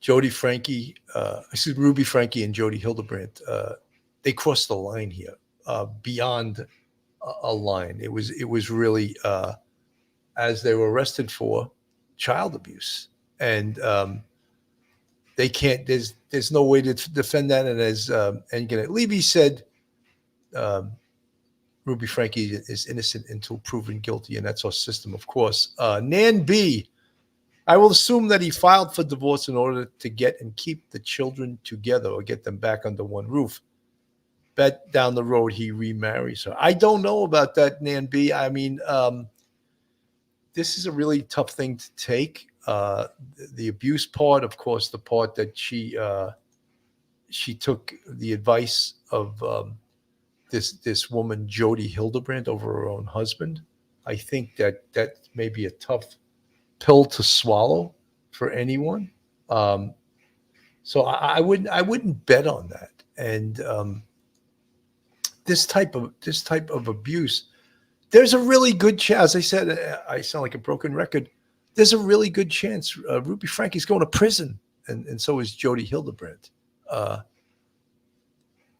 Ruby Franke and Jodi Hildebrandt, they crossed the line here, beyond a line. It was really, as they were arrested for child abuse, and they can't. There's no way to defend that. And as Antoinette Levy said, Ruby Franke is innocent until proven guilty, and that's our system, of course. Nan B, I will assume that he filed for divorce in order to get and keep the children together or get them back under one roof. Bet down the road he remarries her. I don't know about that, Nan B. I mean, this is a really tough thing to take. The abuse part, of course, the part that she took the advice of this woman, Jodi Hildebrandt, over her own husband. I think that may be a tough pill to swallow for anyone. So I wouldn't bet on that. And this type of abuse, there's a really good chance. As I said, I sound like a broken record. There's a really good chance Ruby Franke is going to prison, and so is Jodi Hildebrandt.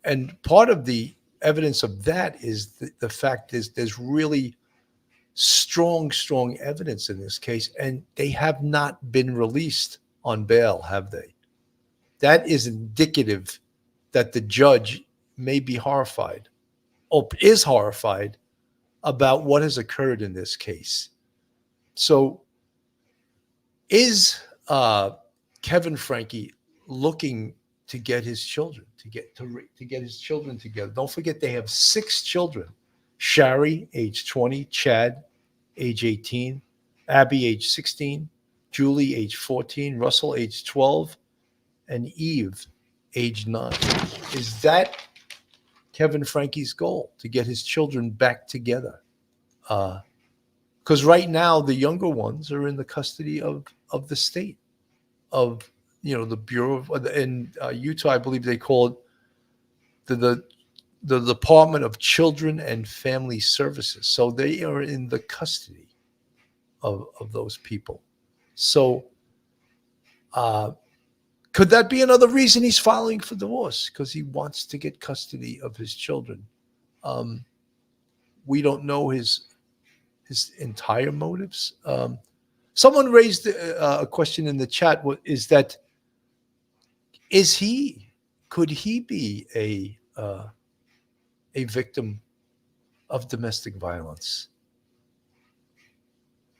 And part of the evidence of that is the fact is there's really strong evidence in this case, and they have not been released on bail, have they? That is indicative that the judge may be horrified, or is horrified, about what has occurred in this case. So is Kevin Franke looking to get his children, to get his children together? Don't forget they have 6 children. Shari, age 20, Chad, age 18, Abby, age 16, Julie, age 14, Russell, age 12, and Eve, age 9. Is that Kevin Franke's goal, to get his children back together? Because right now the younger ones are in the custody of the state, of the Bureau of, in Utah, I believe they call it the Department of Children and Family Services. So they are in the custody of those people. So could that be another reason he's filing for divorce? Because he wants to get custody of his children. We don't know his entire motives. Someone raised a question in the chat. Could he be a victim of domestic violence?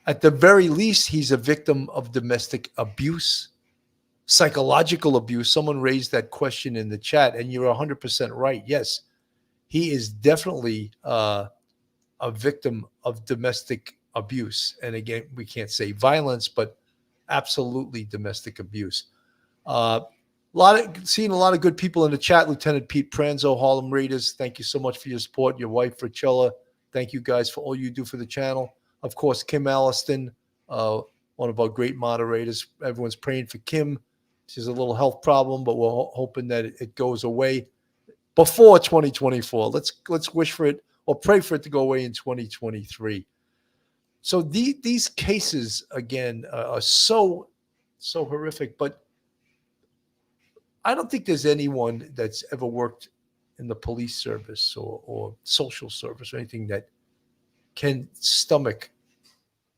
At the very least, he's a victim of domestic abuse, psychological abuse. Someone raised that question in the chat, and you're 100% right. Yes, he is definitely a victim of domestic abuse. And again, we can't say violence, but absolutely domestic abuse. Seeing a lot of good people in the chat. Lieutenant Pete Pranzo, Harlem Raiders, thank you so much for your support. Your wife, Richella, thank you guys for all you do for the channel. Of course, Kim Alliston, one of our great moderators. Everyone's praying for Kim. She's a little health problem, but we're hoping that it goes away before 2024. Let's wish for it, or pray for it to go away in 2023. So these cases, again, are so horrific, but I don't think there's anyone that's ever worked in the police service or social service or anything that can stomach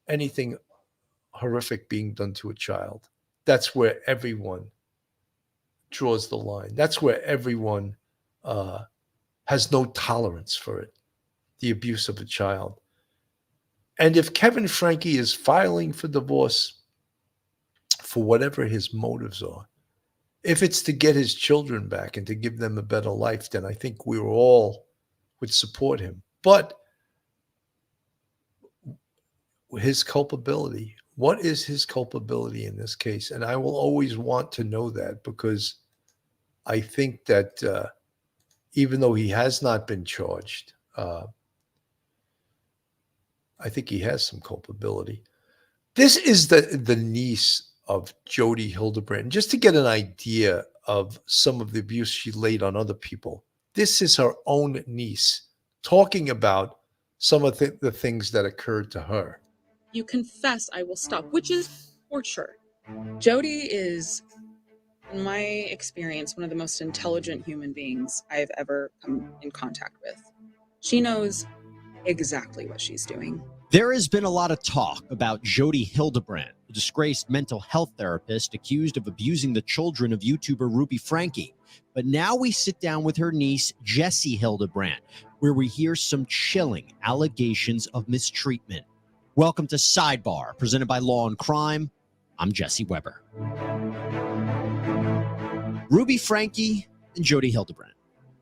anything horrific being done to a child. That's where everyone draws the line. That's where everyone has no tolerance for it, the abuse of a child. And if Kevin Franke is filing for divorce for whatever his motives are, if it's to get his children back and to give them a better life, then I think we all would support him. But his culpability, what is his culpability in this case? And I will always want to know that, because I think that even though he has not been charged, I think he has some culpability. This is the niece of Jodi Hildebrandt. And just to get an idea of some of the abuse she laid on other people. This is her own niece talking about some of the things that occurred to her. You confess, I will stop, which is torture. Jodi is, in my experience, one of the most intelligent human beings I've ever come in contact with. She knows exactly what she's doing. There has been a lot of talk about Jodi Hildebrandt, a disgraced mental health therapist accused of abusing the children of YouTuber Ruby Franke. But now we sit down with her niece, Jodi Hildebrandt, where we hear some chilling allegations of mistreatment. Welcome to Sidebar, presented by Law and Crime. I'm Jesse Weber. Ruby Franke and Jodi Hildebrandt.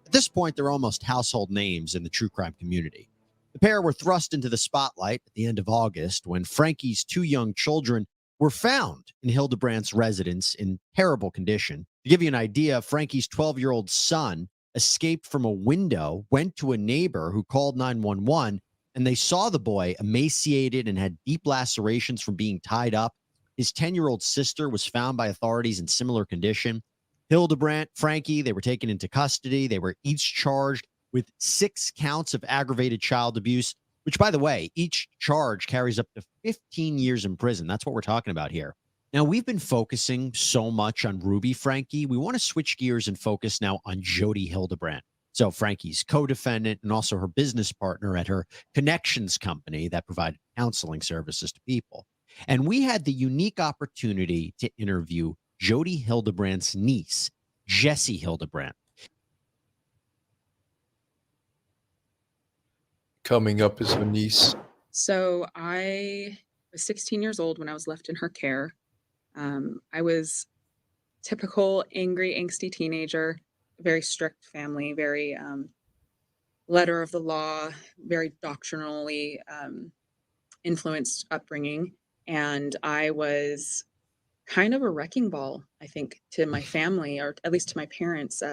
At this point, they're almost household names in the true crime community. The pair were thrust into the spotlight at the end of August when Franke's 2 young children were found in Hildebrandt's residence in terrible condition. To give you an idea, Franke's 12-year-old son escaped from a window, went to a neighbor who called 911, and they saw the boy emaciated and had deep lacerations from being tied up. His 10-year-old sister was found by authorities in similar condition. Hildebrandt, Franke, they were taken into custody. They were each charged with 6 counts of aggravated child abuse, which, by the way, each charge carries up to 15 years in prison. That's what we're talking about here. Now, we've been focusing so much on Ruby Franke. We want to switch gears and focus now on Jodi Hildebrandt. So Franke's co-defendant and also her business partner at her connections company that provided counseling services to people. And we had the unique opportunity to interview Jodi Hildebrandt's niece, Jodi Hildebrandt. Coming up is her niece. So I was 16 years old when I was left in her care. I was typical angry, angsty teenager, very strict family, very letter of the law, very doctrinally influenced upbringing. And I was kind of a wrecking ball, I think, to my family, or at least to my parents,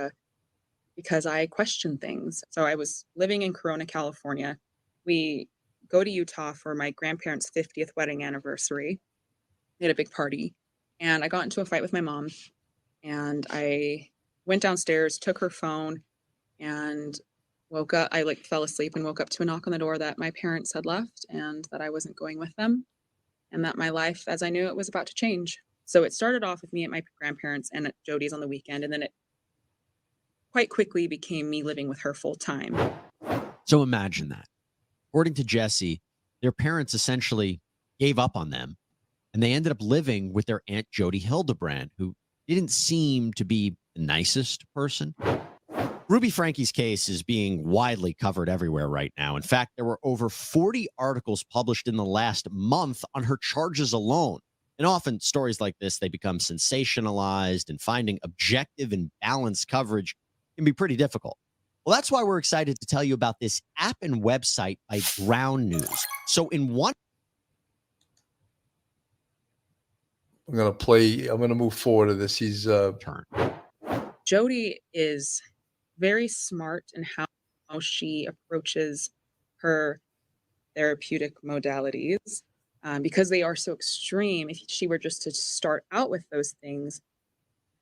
because I questioned things. So I was living in Corona, California. We go to Utah for my grandparents' 50th wedding anniversary. They had a big party. And I got into a fight with my mom. And I went downstairs, took her phone, and woke up. I fell asleep and woke up to a knock on the door that my parents had left and that I wasn't going with them. And that my life, as I knew it, was about to change. So it started off with me at my grandparents' and at Jodi's on the weekend. And then it quite quickly became me living with her full time. So imagine that. According to Jesse, their parents essentially gave up on them, and they ended up living with their Aunt Jodi Hildebrandt, who didn't seem to be the nicest person. Ruby Franke's case is being widely covered everywhere right now. In fact, there were over 40 articles published in the last month on her charges alone. And often stories like this, they become sensationalized, and finding objective and balanced coverage can be pretty difficult. Well, that's why we're excited to tell you about this app and website by Ground News. So in one... I'm going to move forward to this. He's turn. Jodi is very smart in how she approaches her therapeutic modalities because they are so extreme. If she were just to start out with those things,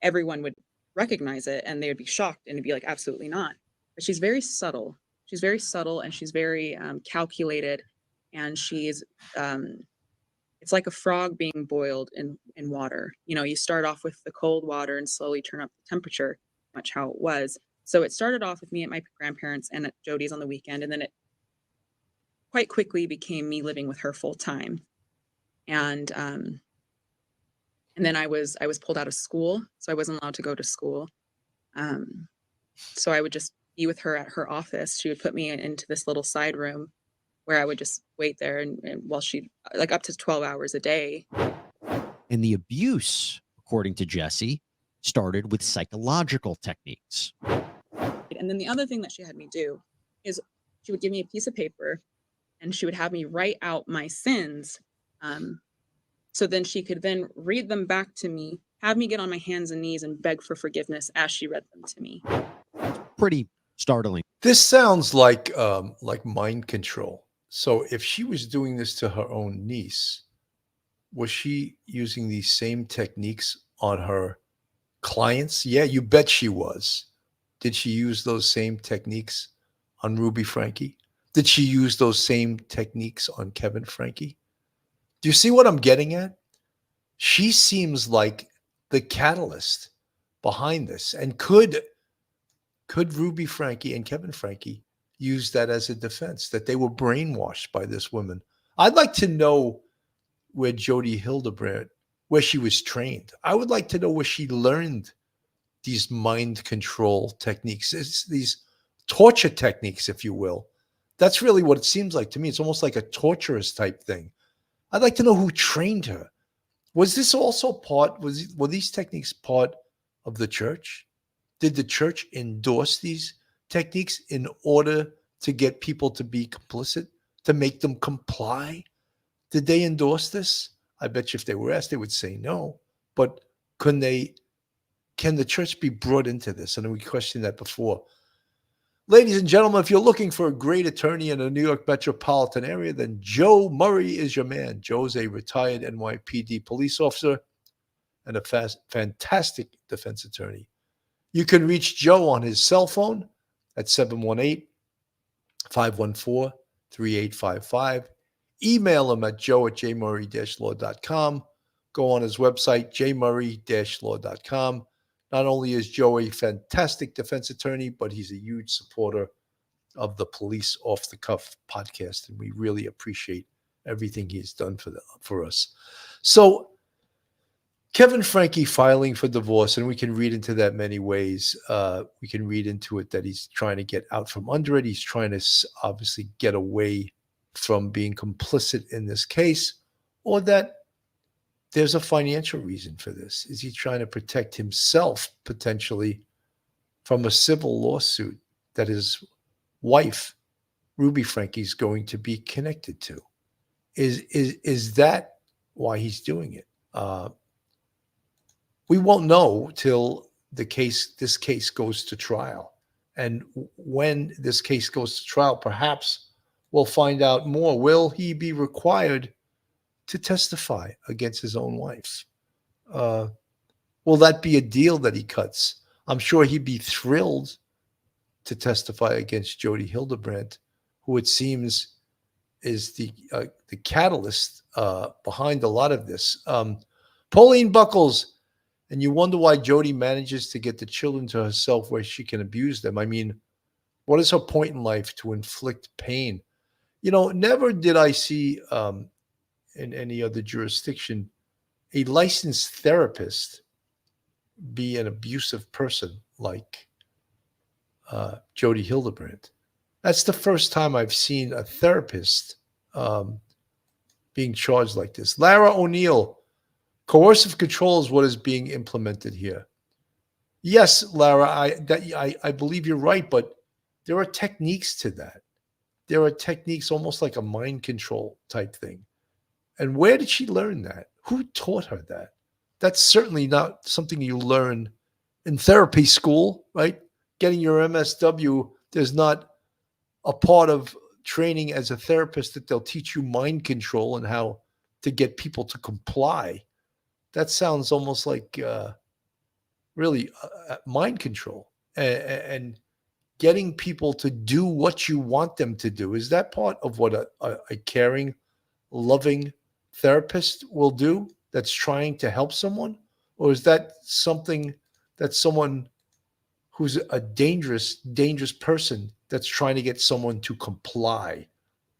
everyone would recognize it and they would be shocked and it'd be like, absolutely not. But she's very subtle. She's very subtle and she's very calculated, and she's it's like a frog being boiled in water. You know, you start off with the cold water and slowly turn up the temperature, much how it was. So it started off with me at my grandparents' and at Jodi's on the weekend, and then it quite quickly became me living with her full time. And then I was pulled out of school, so I wasn't allowed to go to school. So I would just be with her at her office. She would put me into this little side room where I would just wait there and while she, like, up to 12 hours a day. And the abuse, according to Jesse, started with psychological techniques. And then the other thing that she had me do is she would give me a piece of paper and she would have me write out my sins. So then she could then read them back to me, have me get on my hands and knees and beg for forgiveness as she read them to me. Pretty startling. This sounds like mind control. So if she was doing this to her own niece, was she using these same techniques on her clients? Yeah, you bet she was. Did she use those same techniques on Ruby Franke? Did she use those same techniques on Kevin Franke? Do you see what I'm getting at? She seems like the catalyst behind this. And could Ruby Franke and Kevin Franke use that as a defense, that they were brainwashed by this woman? I'd like to know where Jodi Hildebrandt, where she was trained. I would like to know where she learned these mind control techniques, these torture techniques, if you will. That's really what it seems like to me. It's almost like a torturous type thing. I'd like to know who trained her. Was this also were these techniques part of the church? Did the church endorse these techniques in order to get people to be complicit, to make them comply? Did they endorse this? I bet you if they were asked, they would say no. But can the church be brought into this? And we questioned that before. Ladies and gentlemen, if you're looking for a great attorney in the New York metropolitan area, then Joe Murray is your man. Joe's a retired NYPD police officer and a fantastic defense attorney. You can reach Joe on his cell phone at 718-514-3855. Email him at joe@jmurray-law.com. Go on his website, jmurray-law.com. Not only is Joe a fantastic defense attorney, but he's a huge supporter of the Police Off the Cuff podcast, and we really appreciate everything he's done for us. So Kevin Franke filing for divorce, and we can read into that many ways. We can read into it that he's trying to get out from under it. He's trying to obviously get away from being complicit in this case, or that there's a financial reason for this. Is he trying to protect himself potentially from a civil lawsuit that his wife, Ruby Franke, is going to be connected to? Is that why he's doing it? We won't know till this case goes to trial. And when this case goes to trial, perhaps we'll find out more. Will he be required to testify against his own wife? Will that be a deal that he cuts? I'm sure he'd be thrilled to testify against Jodi Hildebrandt, who it seems is the catalyst behind a lot of this. Pauline Buckles, and you wonder why Jodi manages to get the children to herself where she can abuse them. I mean, what is her point in life to inflict pain? You know, never did I see in any other jurisdiction a licensed therapist be an abusive person like Jodi Hildebrandt. That's the first time I've seen a therapist being charged like this. Lara O'Neill, coercive control is what is being implemented here. Yes, Lara, I believe you're right, but there are techniques to that. There are techniques almost like a mind control type thing. And where did she learn that? Who taught her that? That's certainly not something you learn in therapy school, right? Getting your MSW, there's not a part of training as a therapist that they'll teach you mind control and how to get people to comply. That sounds almost like really mind control and getting people to do what you want them to do. Is that part of what a caring, loving therapist will do that's trying to help someone? Or is that something that someone who's a dangerous person that's trying to get someone to comply?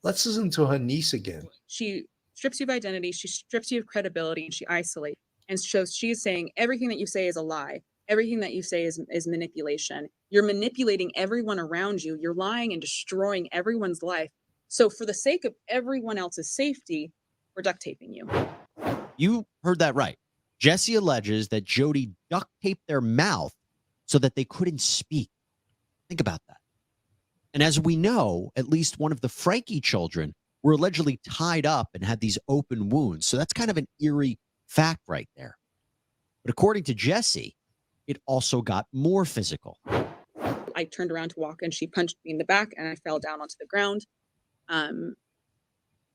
Let's listen to her niece again. She strips you of identity, she strips you of credibility, and she isolates. And so she's saying everything that you say is a lie. Everything that you say is manipulation. You're manipulating everyone around you. You're lying and destroying everyone's life. So for the sake of everyone else's safety, we're duct taping you. You heard that right. Jesse alleges that Jodi duct taped their mouth so that they couldn't speak. Think about that. And as we know, at least one of the Franke children were allegedly tied up and had these open wounds. So that's kind of an eerie fact right there. But according to Jesse, it also got more physical. I turned around to walk and she punched me in the back and I fell down onto the ground.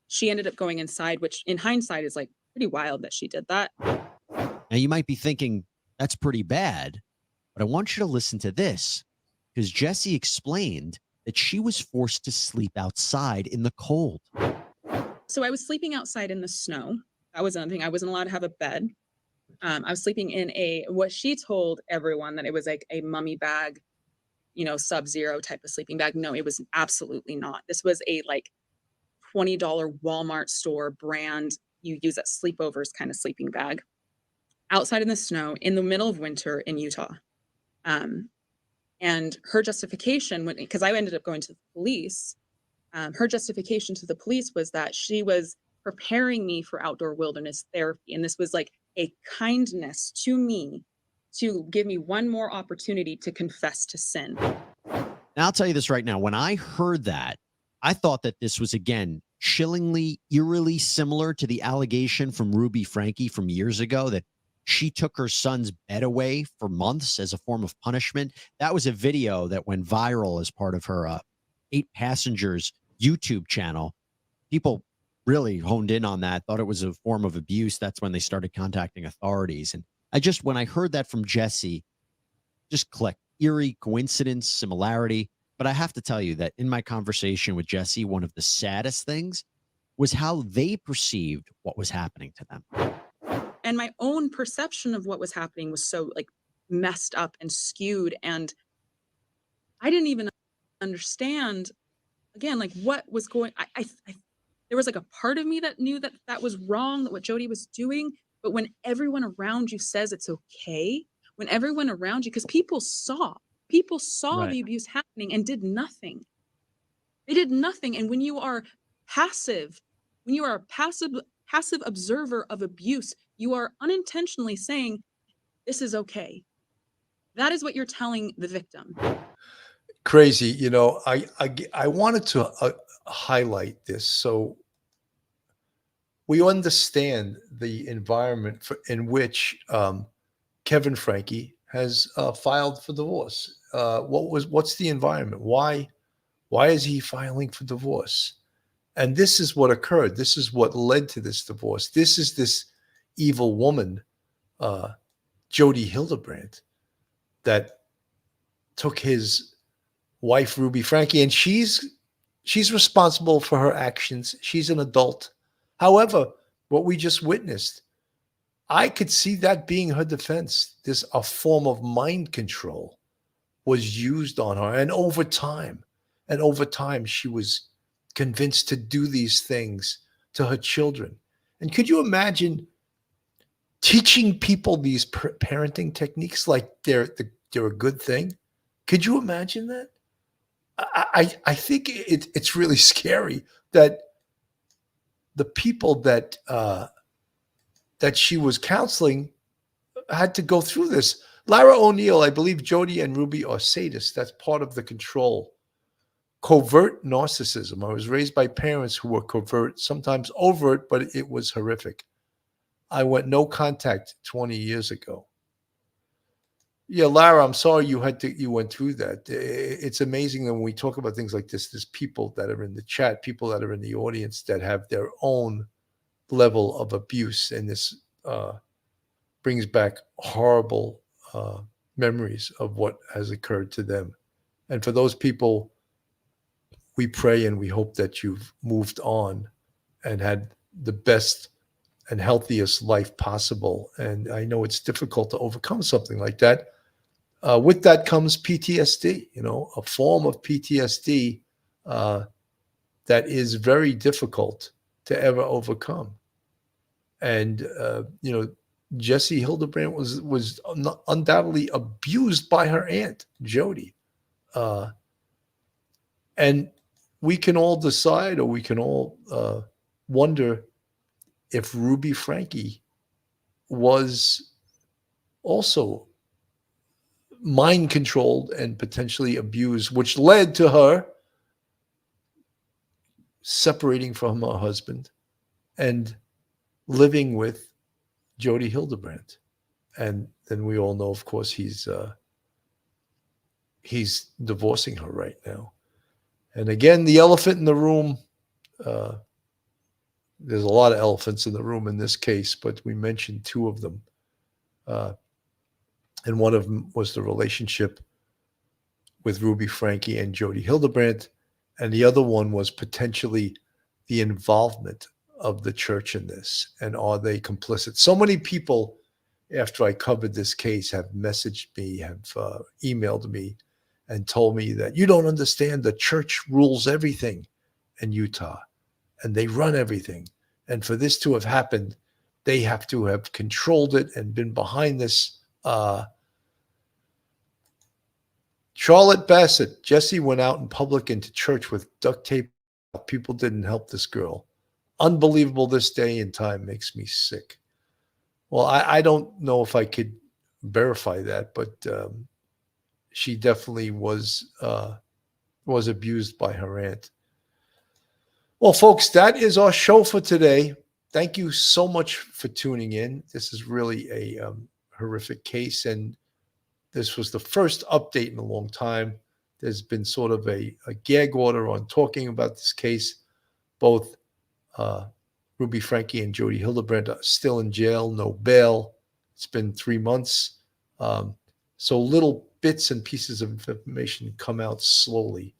She ended up going inside, which in hindsight is like pretty wild that she did that. Now you might be thinking, That's pretty bad. But I want you to listen to this, because Jesse explained that she was forced to sleep outside in the cold. So I was sleeping outside in the snow. That was another thing. I wasn't allowed to have a bed. I was sleeping in what she told everyone that it was like a mummy bag, Sub-Zero type of sleeping bag. No, it was absolutely not. This was a like $20 Walmart store brand you use at sleepovers kind of sleeping bag, outside in the snow in the middle of winter in Utah. And her justification, because I ended up going to the police, her justification to the police was that she was preparing me for outdoor wilderness therapy. And this was like a kindness to me to give me one more opportunity to confess to sin. Now, I'll tell you this right now. When I heard that, I thought that this was, again, chillingly, eerily similar to the allegation from Ruby Franke from years ago that she took her son's bed away for months as a form of punishment. That was a video that went viral as part of her 8 Passengers YouTube channel. People really honed in on that, thought it was a form of abuse. That's when they started contacting authorities. And when I heard that from Jesse, just clicked. Eerie coincidence, similarity. But I have to tell you that in my conversation with Jesse, one of the saddest things was how they perceived what was happening to them. And my own perception of what was happening was so like messed up and skewed. And I didn't even understand, again, like what was going, there was like a part of me that knew that that was wrong, that what Jodi was doing. But when everyone around you says it's okay, when everyone around you, because people saw Right. the abuse happening and did nothing. They did nothing. And when you are passive, a passive observer of abuse, you are unintentionally saying, this is okay. That is what you're telling the victim. Crazy. I wanted to highlight this so we understand the environment in which Kevin Franke has filed for divorce. What's the environment? Why is he filing for divorce? And this is what occurred. This is what led to this divorce. This is this evil woman, Jodi Hildebrandt, that took his wife Ruby Franke, and she's responsible for her actions. She's an adult. However, what we just witnessed, I could see that being her defense. A form of mind control was used on her, and over time, she was convinced to do these things to her children. And could you imagine teaching people these parenting techniques like they're a good thing? Could you imagine that? I think it's really scary that the people that she was counseling had to go through this. Lara O'Neill, I believe Jodi and Ruby are sadists. That's part of the control. Covert narcissism. I was raised by parents who were covert, sometimes overt, but it was horrific. I went no contact 20 years ago. Yeah, Lara, I'm sorry you went through that. It's amazing that when we talk about things like this, there's people that are in the chat, people that are in the audience that have their own level of abuse, and this brings back horrible memories of what has occurred to them. And for those people, we pray and we hope that you've moved on and had the best and healthiest life possible. And I know it's difficult to overcome something like that. With that comes PTSD, a form of PTSD that is very difficult to ever overcome. And, Jesse Hildebrandt was undoubtedly abused by her aunt, Jodi. And we can all decide, or we can all wonder if Ruby Franke was also mind controlled and potentially abused, which led to her separating from her husband and living with Jodi Hildebrandt. And then we all know, of course, he's divorcing her right now. And again, the elephant in the room, there's a lot of elephants in the room in this case, but we mentioned 2 of them. And one of them was the relationship with Ruby Franke and Jodi Hildebrandt. And the other one was potentially the involvement of the church in this. And are they complicit? So many people, after I covered this case, have messaged me, have emailed me, and told me that you don't understand, the church rules everything in Utah and they run everything. And for this to have happened, they have to have controlled it and been behind this. Charlotte Bassett, Jesse went out in public into church with duct tape. People didn't help this girl. Unbelievable this day and time, makes me sick. Well, I don't know if I could verify that, but she definitely was abused by her aunt. Well, folks, that is our show for today. Thank you so much for tuning in. This is really a horrific case, and this was the first update in a long time. There's been sort of a gag order on talking about this case. Both Ruby Franke and Jodi Hildebrandt are still in jail, no bail. It's been 3 months. So little bits and pieces of information come out slowly.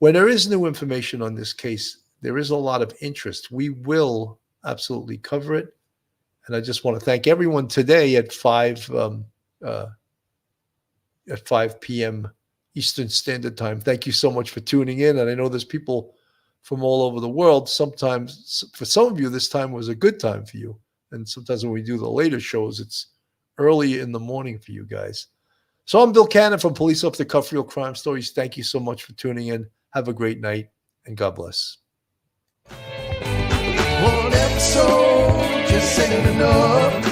When there is new information on this case, there is a lot of interest. We will absolutely cover it. And I just want to thank everyone today at 5 p.m. Eastern Standard Time. Thank you so much for tuning in. And I know there's people from all over the world. Sometimes, for some of you, this time was a good time for you. And sometimes when we do the later shows, it's early in the morning for you guys. So I'm Bill Cannon from Police Off the Cuff Real Crime Stories. Thank you so much for tuning in. Have a great night, and God bless. One episode just ain't enough.